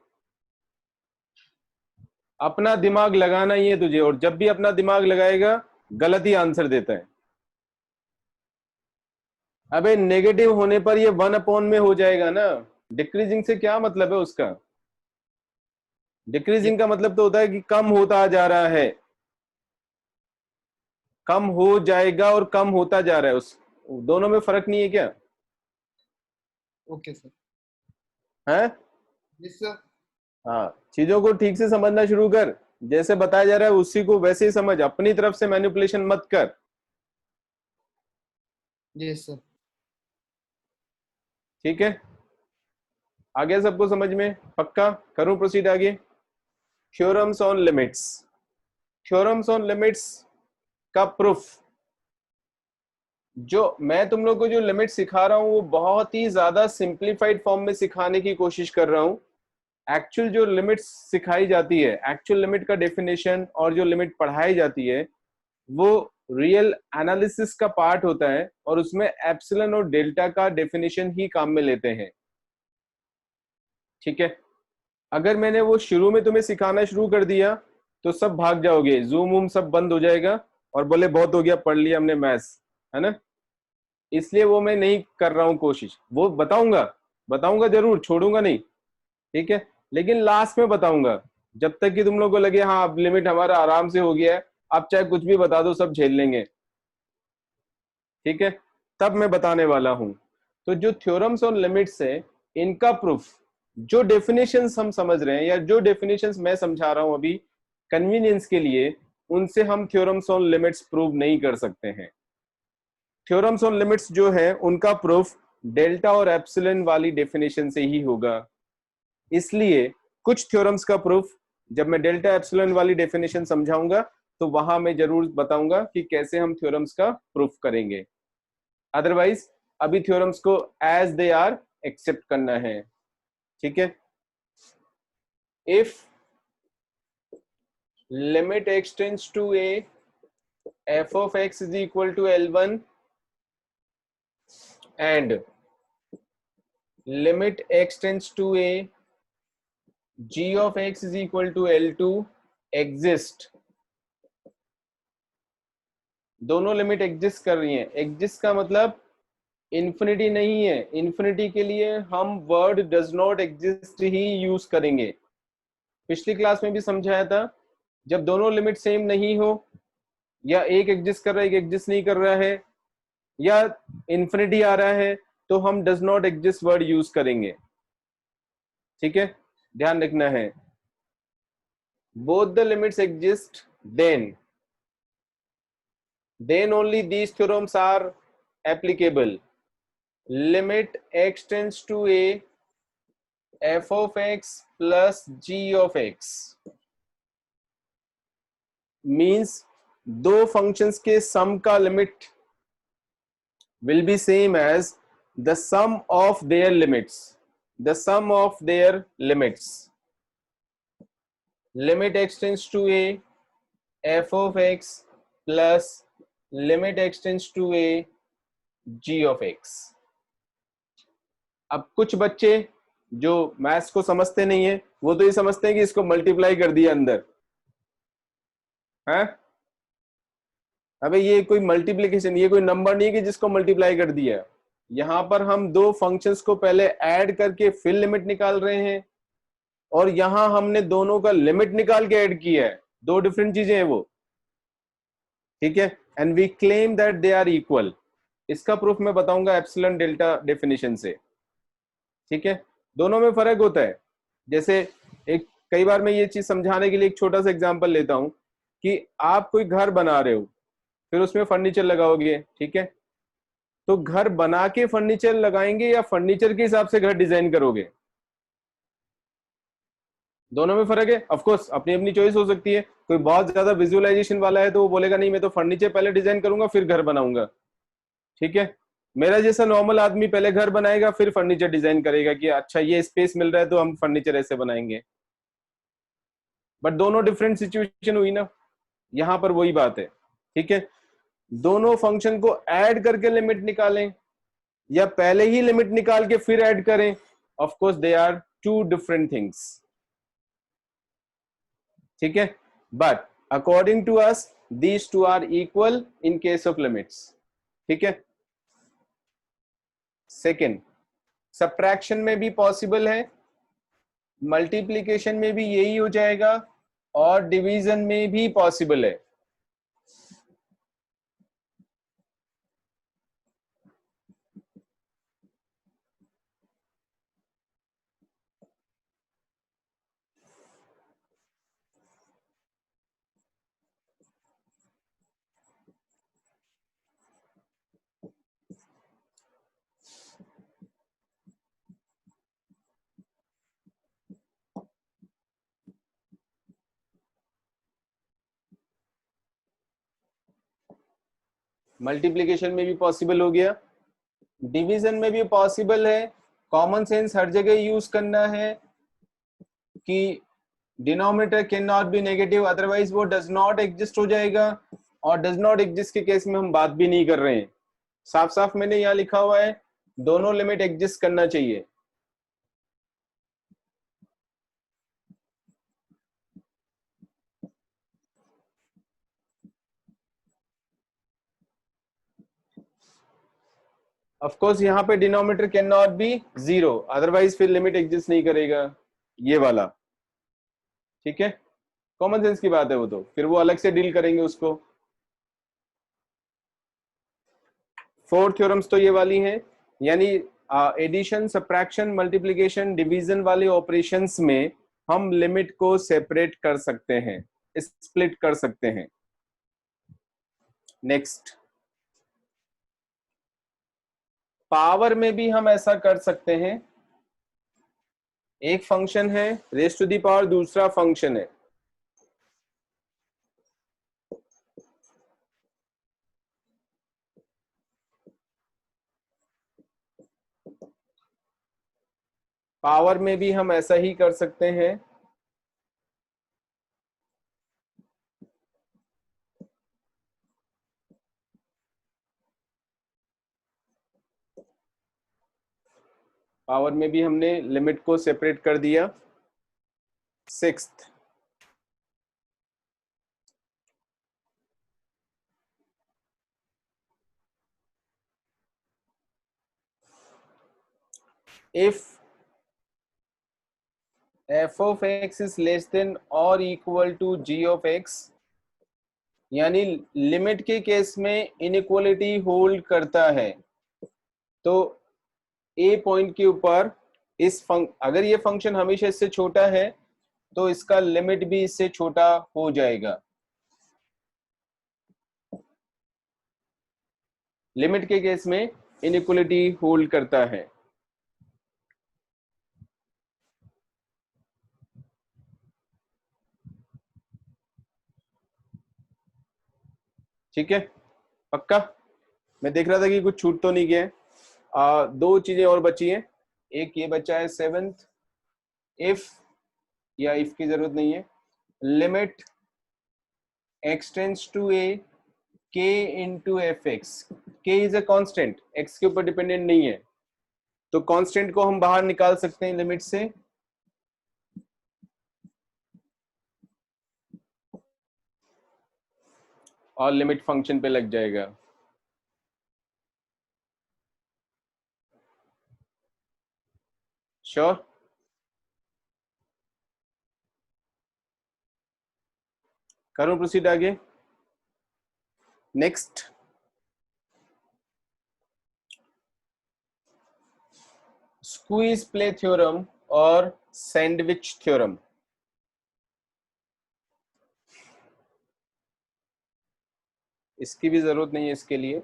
अपना दिमाग लगाना ही है तुझे, और जब भी अपना दिमाग लगाएगा गलत ही आंसर देता है। अबे नेगेटिव होने पर ये 1 अपॉन में हो जाएगा ना, डिक्रीजिंग से क्या मतलब है उसका? डिक्रीजिंग का मतलब तो होता है कि कम होता जा रहा है, कम हो जाएगा और कम होता जा रहा है, उस दोनों में फर्क नहीं है क्या? Okay sir. है? Yes sir. हाँ, चीजों को ठीक से समझना शुरू कर, जैसे बताया जा रहा है उसी को वैसे ही समझ, अपनी तरफ से मैनिपुलेशन मत कर। Yes sir. ठीक है, आ गया सबको समझ में? पक्का? करूं प्रोसीड आगे? Theorems on limits. Theorems on limits का प्रूफ, जो मैं तुम लोग को जो लिमिट सिखा रहा हूं वो बहुत ही ज्यादा सिंप्लीफाइड फॉर्म में सिखाने की कोशिश कर रहा हूं। एक्चुअल जो लिमिट सिखाई जाती है, एक्चुअल लिमिट का डेफिनेशन और जो लिमिट पढ़ाई जाती है वो रियल एनालिसिस का पार्ट होता है, और उसमें एप्सिलॉन और डेल्टा का डेफिनेशन ही काम में लेते हैं। ठीक है, अगर मैंने वो शुरू में तुम्हें सिखाना शुरू कर दिया तो सब भाग जाओगे, जूम वूम सब बंद हो जाएगा और बोले बहुत हो गया, पढ़ लिया हमने मैथ्स, है ना? इसलिए वो मैं नहीं कर रहा हूं कोशिश। वो बताऊंगा, बताऊंगा जरूर, छोड़ूंगा नहीं, ठीक है, लेकिन लास्ट में बताऊंगा, जब तक कि तुम लोग को लगे हाँ अब लिमिट हमारा आराम से हो गया है, आप चाहे कुछ भी बता दो सब झेल लेंगे, ठीक है, तब मैं बताने वाला हूं। तो जो थ्योरम्स ऑन लिमिट्स है, इनका प्रूफ, जो डेफिनेशंस हम समझ रहे हैं या जो डेफिनेशंस मैं समझा रहा हूं अभी कन्वीनियंस के लिए, उनसे हम थ्योरम्स ऑन लिमिट्स प्रूव नहीं कर सकते हैं। थ्योरम्स ऑन लिमिट्स जो है उनका प्रूफ डेल्टा और एप्सिलॉन वाली डेफिनेशन से ही होगा। इसलिए कुछ थ्योरम्स का प्रूफ जब मैं डेल्टा एप्सिलॉन वाली डेफिनेशन समझाऊंगा तो वहां मैं जरूर बताऊंगा कि कैसे हम थ्योरम्स का प्रूफ करेंगे। अदरवाइज अभी थ्योरम्स को एज दे आर एक्सेप्ट करना है। ठीक है, if limit x tends to a, f of x is equal to L1 and limit x tends to a, g of x is equal to L2 exist, दोनों limit exist कर रही हैं। Exist का मतलब इन्फिनिटी नहीं है, infinity के लिए हम word does not exist he use करेंगे। पिछली क्लास में भी समझाया था, जब दोनों लिमिट सेम नहीं हो, या एक एग्जिस्ट कर रहा है एक एग्जिस्ट नहीं कर रहा है, या इन्फिनिटी आ रहा है, तो हम does not exist word use करेंगे। ठीक है, ध्यान रखना है। Both the limits exist, then only these theorems are applicable. Limit x tends to a, f of x plus g of x means दो functions के sum का limit will be same as the sum of their limits, the sum of their limits. Limit x tends to a, f of x plus limit x tends to a, g of x. अब कुछ बच्चे जो maths को समझते नहीं है वो तो ये समझते हैं कि इसको मल्टीप्लाई कर दिया अंदर, है? अबे ये कोई मल्टीप्लीकेशन, ये कोई नंबर नहीं है कि जिसको मल्टीप्लाई कर दिया। यहाँ पर हम दो फंक्शंस को पहले ऐड करके फिर लिमिट निकाल रहे हैं, और यहां हमने दोनों का लिमिट निकाल के ऐड किया है। दो डिफरेंट चीजें हैं वो, ठीक है। And we claim that they are equal. इसका प्रूफ मैं बताऊंगा एप्सिलॉन डेल्टा डेफिनेशन से, ठीक है। दोनों में फर्क होता है। जैसे एक, कई बार मैं ये चीज समझाने के लिए एक छोटा सा एग्जांपल लेता हूं कि आप कोई घर बना रहे हो, फिर उसमें फर्नीचर लगाओगे, ठीक है। तो घर बना के फर्नीचर लगाएंगे या फर्नीचर के हिसाब से घर डिजाइन करोगे? दोनों में फर्क है। ऑफ कोर्स अपनी अपनी चॉइस हो सकती है। कोई बहुत ज्यादा विजुअलाइजेशन वाला है तो वो बोलेगा नहीं मैं तो फर्नीचर पहले डिजाइन करूंगा फिर घर बनाऊंगा, ठीक है। मेरा जैसा नॉर्मल आदमी पहले घर बनाएगा फिर फर्नीचर डिजाइन करेगा कि अच्छा ये स्पेस मिल रहा है तो हम फर्नीचर ऐसे बनाएंगे। बट दोनों डिफरेंट सिचुएशन हुई ना, यहां पर वही बात है, ठीक है। दोनों फंक्शन को ऐड करके लिमिट निकालें या पहले ही लिमिट निकाल के फिर ऐड करें, of course they are two different things, ठीक है। But according to us these two are equal in case of limits, ठीक है। सेकेंड, सब्ट्रैक्शन में भी पॉसिबल है, मल्टीप्लीकेशन में भी यही हो जाएगा, और डिवीजन में भी पॉसिबल है। मल्टीप्लीकेशन में भी पॉसिबल हो गया, डिवीजन में भी पॉसिबल है। कॉमन सेंस हर जगह यूज करना है कि denominator can not B negative, otherwise वो डज नॉट एग्जिस्ट हो जाएगा। और डज नॉट एग्जिस्ट के केस में हम बात भी नहीं कर रहे हैं। साफ साफ मैंने यहाँ लिखा हुआ है दोनों लिमिट एग्जिस्ट करना चाहिए। ऑफ कोर्स यहाँ पे denominator can not B 0, otherwise फिर लिमिट एग्जिस्ट नहीं करेगा, ये वाला, ठीक है। कॉमन सेंस की बात है वो, तो फिर वो अलग से डील करेंगे उसको। 4 थ्योरम्स तो ये वाली हैं, यानी एडिशन, सब्ट्रैक्शन, मल्टीप्लिकेशन, डिवीजन वाले ऑपरेशंस में हम लिमिट को सेपरेट कर सकते हैं, स्प्लिट कर सकते हैं। नेक्स्ट, पावर में भी हम ऐसा कर सकते हैं। एक फंक्शन है रेज टू दी पावर, दूसरा फंक्शन है पावर में भी हम ऐसा ही कर सकते हैं। पावर में भी हमने लिमिट को सेपरेट कर दिया। Sixth, if f of x is less than or equal to g of x, यानी लिमिट के केस में इनइक्वालिटी होल्ड करता है, तो a पॉइंट के ऊपर अगर ये फंक्शन हमेशा इससे छोटा है तो इसका लिमिट भी इससे छोटा हो जाएगा। लिमिट के केस में इनइक्वालिटी होल्ड करता है, ठीक है। पक्का? मैं देख रहा था कि कुछ छूट तो नहीं गया है। दो चीजें और बची हैं। एक ये बचा है 7th, इफ, या इफ की जरूरत नहीं है, limit x tends to a k into fx, k is a constant, x के ऊपर डिपेंडेंट नहीं है, तो कांस्टेंट को हम बाहर निकाल सकते हैं लिमिट से। और लिमिट फंक्शन पे लग जाएगा। श्योर? करूं प्रोसीड आगे? नेक्स्ट, स्क्वीज प्ले थ्योरम और सैंडविच थ्योरम। इसकी भी जरूरत नहीं है इसके लिए।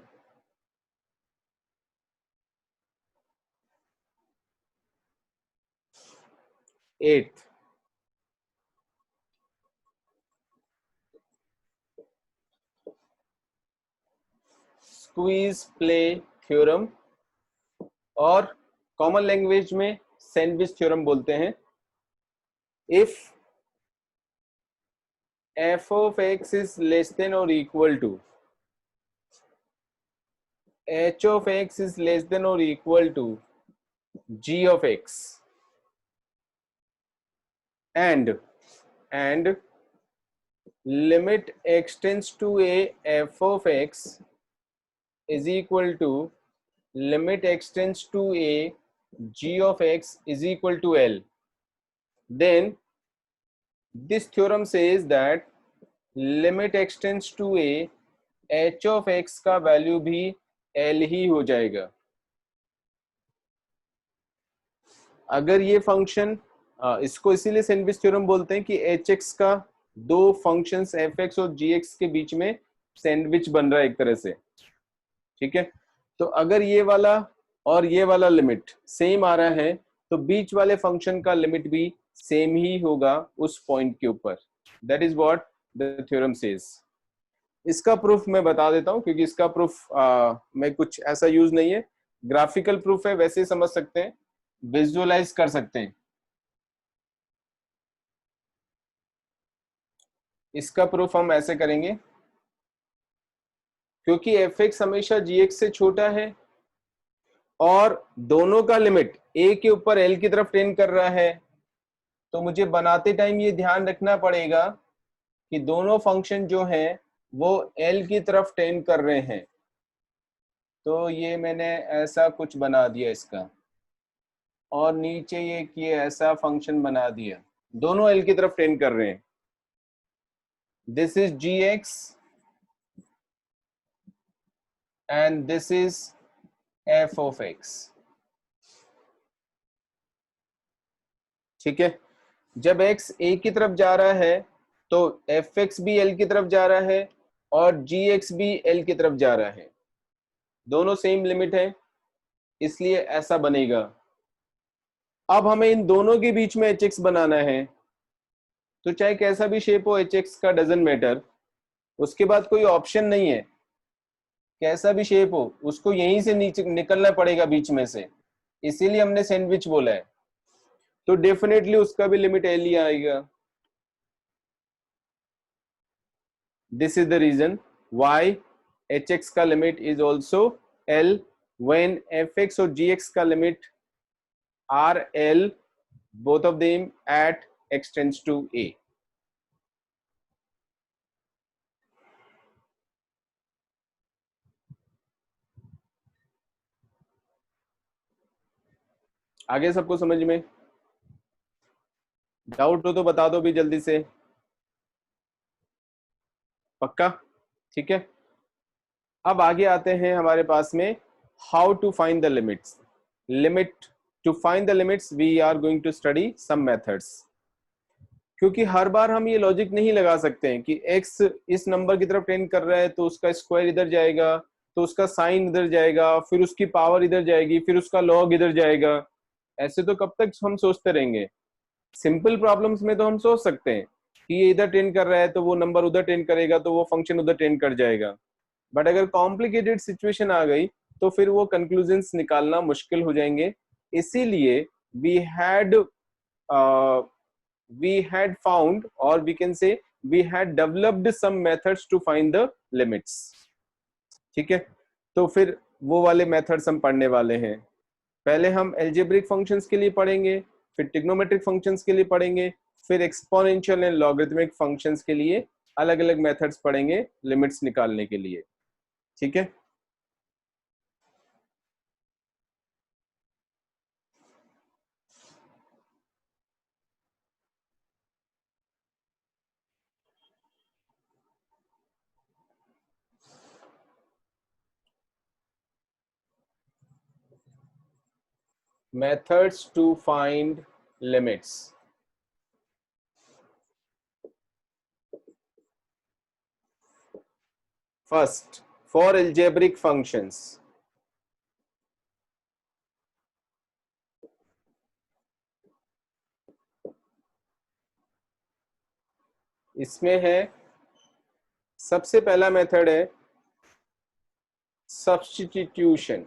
एट, स्क्वीज प्ले थ्योरम और कॉमन लैंग्वेज में सैंडविच थ्योरम बोलते हैं। If f of x is less than or equal to h of x is less than or equal to g of x and limit x tends to a f of x is equal to limit x tends to a g of x is equal to L, then this theorem says that limit x tends to a h of x का value भी L ही हो जाएगा। अगर ये function, इसको इसीलिए sandwich theorem बोलते हैं कि एच एक्स का दो फंक्शंस एफ एक्स और जी एक्स के बीच में सैंडविच बन रहा है एक तरह से, ठीक है। तो अगर ये वाला और ये वाला लिमिट सेम आ रहा है तो बीच वाले फंक्शन का लिमिट भी सेम ही होगा उस पॉइंट के ऊपर। That is what the theorem says. इसका प्रूफ मैं बता देता हूं क्योंकि इसका प्रूफ मैं कुछ ऐसा यूज नहीं है, ग्राफिकल प्रूफ है, वैसे ही समझ सकते हैं, विजुअलाइज कर सकते हैं। इसका प्रूफ हम ऐसे करेंगे, क्योंकि एफ एक्स हमेशा जी एक्स से छोटा है और दोनों का लिमिट ए के ऊपर एल की तरफ टेंड कर रहा है, तो मुझे बनाते टाइम ये ध्यान रखना पड़ेगा कि दोनों फंक्शन जो हैं वो एल की तरफ टेंड कर रहे हैं। तो ये मैंने ऐसा कुछ बना दिया इसका, और नीचे ये ऐसा फंक्शन बना दिया, दोनों एल की तरफ टेंड कर रहे हैं। This is g x and this is f of x, ठीक है। जब x a की तरफ जा रहा है तो एफ एक्स भी l की तरफ जा रहा है और जी एक्स भी l की तरफ जा रहा है, दोनों सेम लिमिट है, इसलिए ऐसा बनेगा। अब हमें इन दोनों के बीच में hx बनाना है, तो चाहे कैसा भी शेप हो hx का डजंट मैटर, उसके बाद कोई ऑप्शन नहीं है, कैसा भी शेप हो उसको यहीं से नीचे निकलना पड़ेगा बीच में से, इसीलिए हमने सैंडविच बोला है। तो डेफिनेटली उसका भी लिमिट एल ही आएगा। This is the reason why hx का limit is also L when fx और gx का limit are L, both of them at x tends to a। आगे सबको समझ में? डाउट हो तो बता दो भी जल्दी से, पक्का? ठीक है। अब आगे आते हैं हमारे पास में how to find the limits. To find the limits we are going to study some methods, क्योंकि हर बार हम ये लॉजिक नहीं लगा सकते हैं कि x इस नंबर की तरफ टेंड कर रहा है तो उसका स्क्वायर इधर जाएगा, तो उसका साइन इधर जाएगा, फिर उसकी पावर इधर जाएगी, फिर उसका लॉग इधर जाएगा। ऐसे तो कब तक हम सोचते रहेंगे? सिंपल प्रॉब्लम्स में तो हम सोच सकते हैं कि ये इधर टेंड कर रहा है तो वो नंबर उधर टेंड करेगा, तो वो फंक्शन उधर टेंड कर जाएगा। बट अगर कॉम्प्लिकेटेड सिचुएशन आ गई तो फिर वो कंक्लूजन्स निकालना मुश्किल हो जाएंगे। इसीलिए we had found, or we can say we had developed some methods to find the limits, ठीक है। तो फिर वो वाले मेथड्स हम पढ़ने वाले हैं। पहले हम एल्जेब्रिक फंक्शंस के लिए पढ़ेंगे, फिर ट्रिग्नोमेट्रिक फंक्शंस के लिए पढ़ेंगे, फिर एक्सपोनेंशियल एंड लॉगरिथमिक फंक्शंस के लिए अलग अलग मेथड्स पढ़ेंगे लिमिट्स निकालने के लिए, ठीक है। Methods to find limits. First, for algebraic functions. इसमें है, सबसे पहला मेथड है सब्स्टिट्यूशन।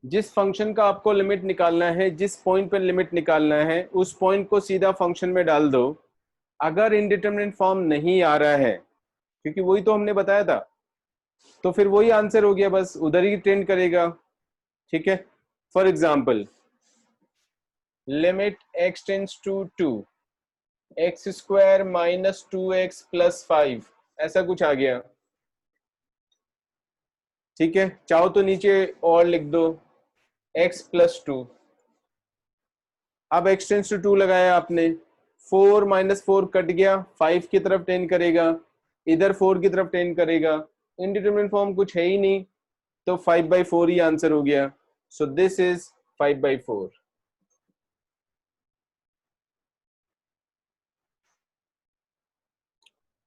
जिस फंक्शन का आपको लिमिट निकालना है, जिस पॉइंट पर लिमिट निकालना है, उस पॉइंट को सीधा फंक्शन में डाल दो। अगर इनडिटरमिनेट फॉर्म नहीं आ रहा है, क्योंकि वही तो हमने बताया था, तो फिर वही आंसर हो गया, बस उधर ही टेंड करेगा, ठीक है। For example, limit x tends to 2, x square minus 2x plus 5, ऐसा कुछ आ गया, ठीक है। चाहो तो नीचे और लिख दो x प्लस 2। अब x टेंड्स टू 2 लगाया आपने, 4 माइनस 4 कट गया, 5 की तरफ टेंड करेगा, इधर 4 की तरफ टेंड करेगा। इनडिटरमिनेट फॉर्म कुछ है ही नहीं, तो 5/4 ही आंसर हो गया। So this is 5/4।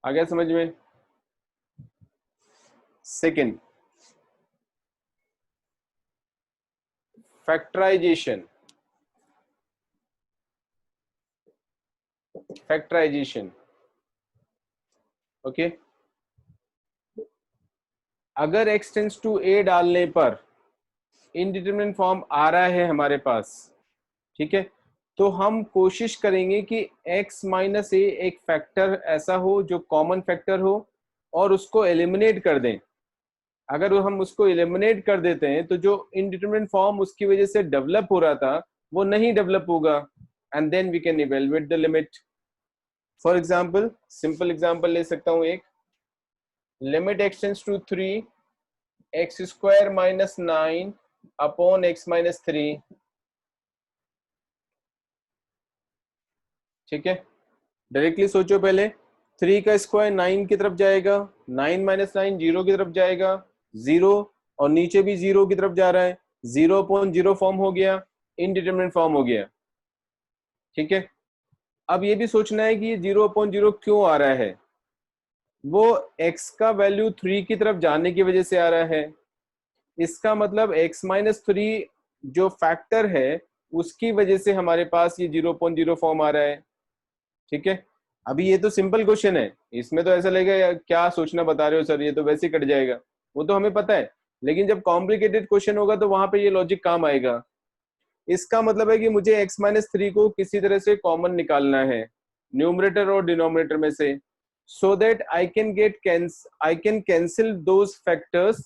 आ गया समझ में? Second, factorization. Factorization, okay. अगर x टेंड्स टू a डालने पर इनडिटरमिनेट फॉर्म आ रहा है हमारे पास, ठीक है, तो हम कोशिश करेंगे कि x माइनस ए एक फैक्टर ऐसा हो जो कॉमन फैक्टर हो और उसको एलिमिनेट कर दें। अगर हम उसको एलिमिनेट कर देते हैं तो जो इनडिटरमिनेट फॉर्म उसकी वजह से डेवलप हो रहा था वो नहीं डेवलप होगा, and then we can evaluate the limit. For example, simple example ले सकता हूं एक, limit x tends to 3, x square minus 9 upon x minus 3, ठीक है। डायरेक्टली सोचो पहले, 3 का स्क्वायर 9 की तरफ जाएगा, 9 माइनस 9 0 की तरफ जाएगा, 0, और नीचे भी 0 की तरफ जा रहा है, 0/0 फॉर्म हो गया, इनडिटरमिनेट फॉर्म हो गया, ठीक है। अब ये भी सोचना है कि ये 0/0 क्यों आ रहा है। वो x का वैल्यू 3 की तरफ जाने की वजह से आ रहा है। इसका मतलब x माइनस 3 जो फैक्टर है उसकी वजह से हमारे पास ये 0/0 फॉर्म आ रहा है, ठीक है। अभी ये तो सिंपल क्वेश्चन है, इसमें तो ऐसा लगेगा क्या सोचना बता रहे हो सर, ये तो वैसे ही कट जाएगा, वो तो हमें पता है। लेकिन जब कॉम्प्लिकेटेड क्वेश्चन होगा तो वहां पे ये लॉजिक काम आएगा। इसका मतलब है कि मुझे x माइनस 3 को किसी तरह से कॉमन निकालना है न्यूमरेटर और डिनोमिनेटर में से, so that I can cancel those factors,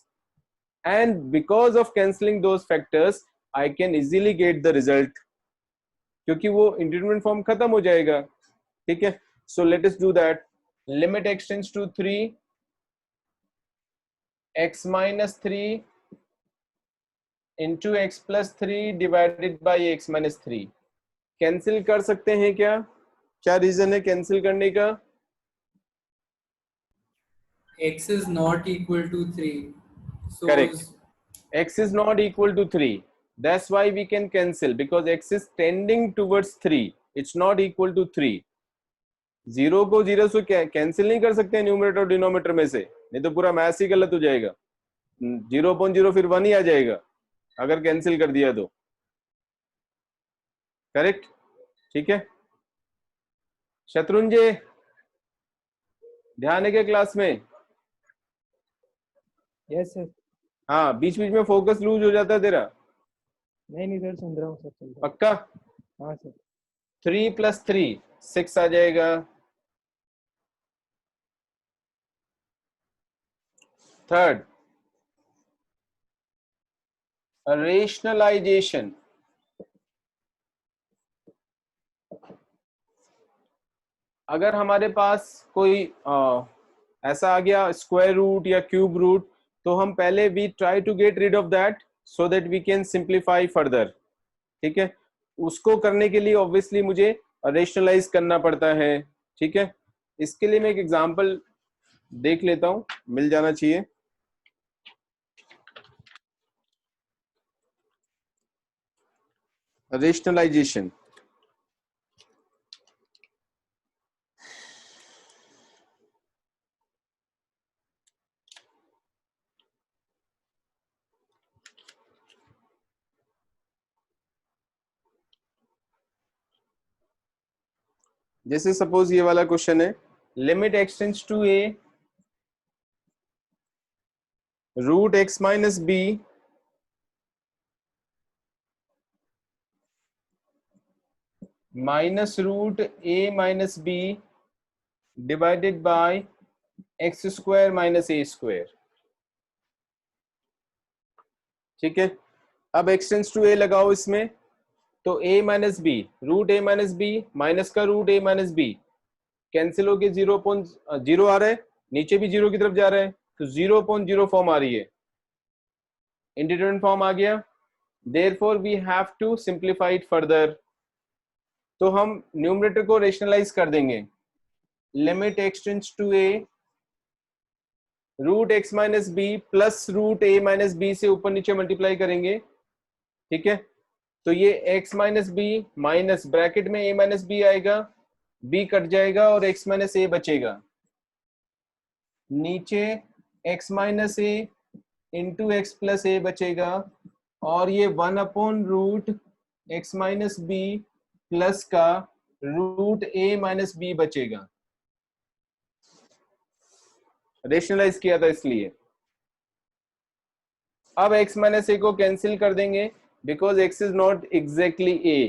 and because of cancelling those factors I can easily get the result, क्योंकि वो इंडिटरमिनेट फॉर्म खत्म हो जाएगा, ठीक है। So let us do that. Limit x tends to 3, x minus 3 into x plus 3 divided by x minus 3। Cancel कर सकते हैं क्या? क्या रीजन है कैंसिल करने का? x is not equal to 3, so Correct. X is not equal to 3. That's why we can cancel, because x is tending towards 3. It's not equal to 3. 0 को 0 से कैंसिल नहीं कर सकते न्यूमरेटर और डिनोमिनेटर में से, नहीं तो पूरा मैथ्स ही गलत हो जाएगा। 0/0 फिर 1 ही आ जाएगा अगर कैंसिल कर दिया तो, करेक्ट, ठीक है। शत्रुंजय, ध्यान है क्या क्लास में? Yes sir. हाँ, बीच बीच में फोकस लूज हो जाता है तेरा। नहीं सर, सुन रहा हूँ सर, चल रहा है। पक्का? हाँ सर। 3 + 3 6 आ जाएगा। Third, rationalization. अगर हमारे पास कोई ऐसा आ गया स्क्वायर रूट या क्यूब रूट, तो हम पहले we try to get rid of that so that we can simplify further. ठीक है, उसको करने के लिए ऑब्वियसली मुझे रेशनलाइज करना पड़ता है। ठीक है, इसके लिए मैं एक एग्जांपल देख लेता हूं, मिल जाना चाहिए। रेशनलाइजेशन, जैसे सपोज ये वाला क्वेश्चन है, limit x tends to a root x minus b minus root a minus b divided by x square minus a square. ठीक है, अब एक्स टेंड्स टू ए लगाओ इसमें, तो a minus b, root a minus b minus का root a minus b cancel होके 0.0 आ रहा है, नीचे भी 0 की तरफ जा रहा है, तो 0.0 फॉर्म आ रही है, इंडिटरमिनेट फॉर्म आ गया। Therefore we have to simplify it further. तो हम न्यूमरेटर को रेशनलाइज कर देंगे, limit x tends to a root x minus b plus root a minus b से ऊपर नीचे मल्टीप्लाई करेंगे। ठीक है, तो ये x minus b minus bracket में a माइनस बी आएगा, b कट जाएगा और x माइनस ए बचेगा, नीचे x minus a into x plus a बचेगा, और ये 1/रूट एक्स माइनस बी प्लस का रूट ए माइनस बी बचेगा। रेशनलाइज किया था इसलिए। अब x माइनस ए को कैंसिल कर देंगे because x is not exactly a।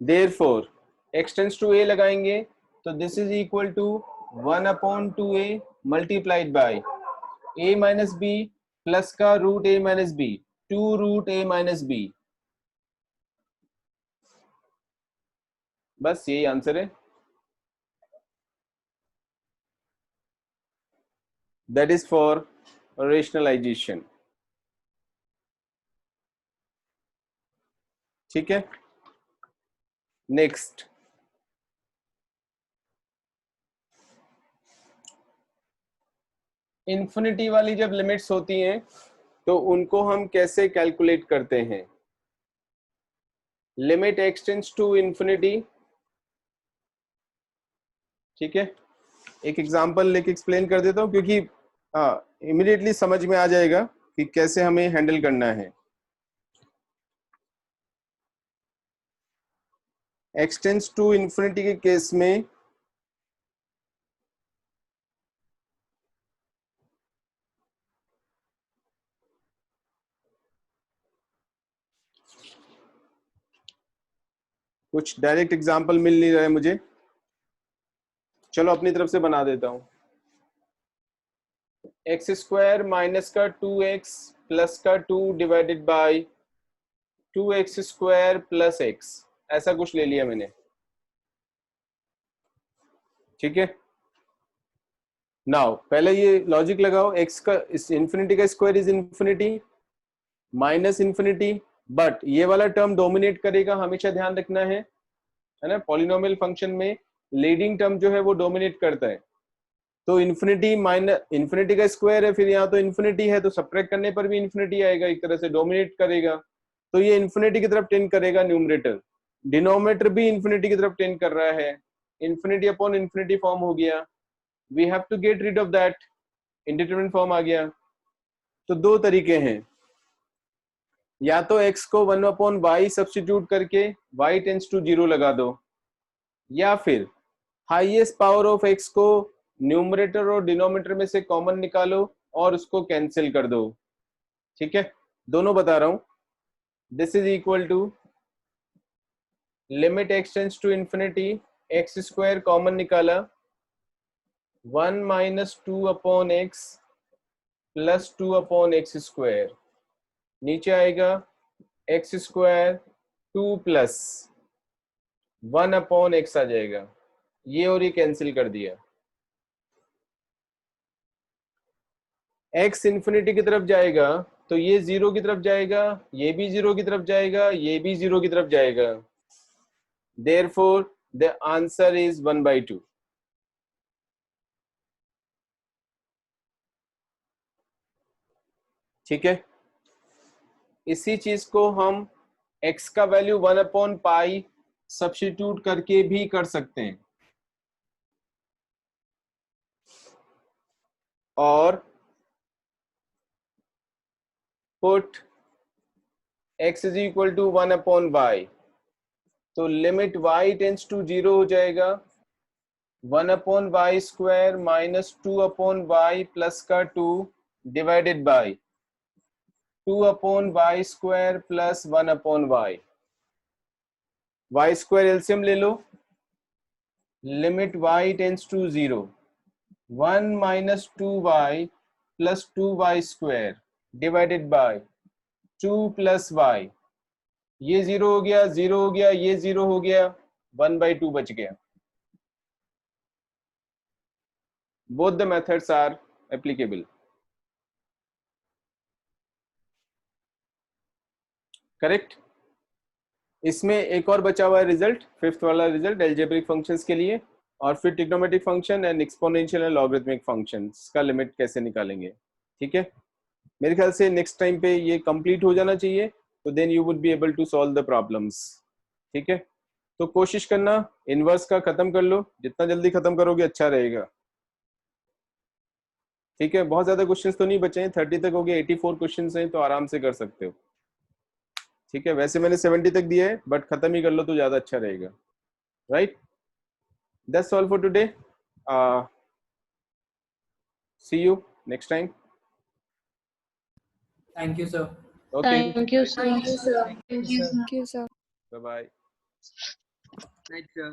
Therefore x tends to a लगाएंगे, तो this is equal to 1/2a multiplied by a minus b plus का root a minus b 2 root a minus b। बस यही answer है, that is for rationalization। ठीक है, next infinity वाली जब लिमिट्स होती हैं तो उनको हम कैसे कैलकुलेट करते हैं। Limit x tends to infinity. ठीक है, एक एग्जांपल लेके एक्सप्लेन कर देता हूं, क्योंकि इमीडिएटली समझ में आ जाएगा कि कैसे हमें हैंडल करना है। एक्स टेंड्स टू इन्फिनिटी के केस में कुछ डायरेक्ट एग्जांपल मिल नहीं रहा है मुझे, चलो अपनी तरफ से बना देता हूं। एक्स स्क्वायर माइनस का 2x प्लस का 2 divided bye 2x square plus x, ऐसा कुछ ले लिया मैंने। ठीक है, नाउ पहले ये लॉजिक लगाओ, x का इन्फिनिटी का square is infinity minus infinity, but ये वाला टर्म डोमिनेट करेगा, हमेशा ध्यान रखना है ना। पॉलिनोमियल फंक्शन में लीडिंग टर्म जो है वो डोमिनेट करता है। तो इन्फिनिटी माइनस इन्फिनिटी का स्क्वायर है, फिर यहाँ तो इन्फिनिटी है, तो सब्ट्रैक्ट करने पर भी इन्फिनिटी आएगा, एक तरह से डोमिनेट करेगा, तो ये इन्फिनिटी की तरफ टेंड करेगा न्यूमरेटर। डिनोमिनेटर भी इन्फिनिटी की तरफ टेंड कर रहा है, इन्फिनिटी अपॉन इन्फिनिटी फॉर्म हो गया। We have to get rid of that, indeterminate form आ गया। तो दो तरीके हैं, या तो x को 1/y सब्स्टिट्यूट करके y टेंड्स टू 0 लगा दो, या फिर हाईएस्ट पावर ऑफ x को न्यूमरेटर और डिनोमिनेटर में से कॉमन निकालो और उसको कैंसिल कर दो। ठीक है, दोनों बता रहा हूं। This is equal to limit x tends to infinity, x square common निकाला, 1 - 2/x प्लस 2/x स्क्वायर, नीचे आएगा x square 2 plus 1 upon x आ जाएगा, ये और ये कैंसिल कर दिया। x इन्फिनिटी की तरफ जाएगा तो ये 0 की तरफ जाएगा, ये भी 0 की तरफ जाएगा, ये भी 0 की तरफ जाएगा। Therefore, the answer is 1/2. ठीक है, इसी चीज को हम x का वैल्यू 1/π सब्स्टिट्यूट करके भी कर सकते हैं, और put x is equal to 1/y, तो लिमिट y टेंस टू 0 हो जाएगा। 1/y square minus 2/y plus का 2 divided by 2/y square plus 1/y। y square LCM ले लो, limit y tends to 0, 1 minus 2y plus 2y square divided by 2 plus y, ये 0 हो गया, 0 हो गया, ये 0 हो गया, 1/2 बच गया। Both the methods are applicable. Correct. इसमें एक और बचा हुआ है रिजल्ट, फिफ्थ वाला रिजल्ट एल्जेब्रिक फंक्शंस के लिए, और फिर trigonometric function and exponential and logarithmic functions का लिमिट कैसे निकालेंगे। ठीक है, मेरे ख्याल से नेक्स्ट टाइम पे ये कंप्लीट हो जाना चाहिए, तो then you would be able to solve the problems. ठीक है, तो कोशिश करना इनवर्स का खत्म कर लो, जितना जल्दी खत्म करोगे अच्छा रहेगा। ठीक है, बहुत ज्यादा क्वेश्चंस तो नहीं बचे हैं, 30 तक हो गए, 84 क्वेश्चंस हैं, तो आराम से कर सकते हो। ठीक है, वैसे मैंने 70 तक दिया है, बट खत्म ही कर लो तो ज्यादा अच्छा रहेगा। Right, that's all for today, see you next time. Thank you, sir. Okay, Thank you, sir. Thank you, sir. Bye bye. Right, sir.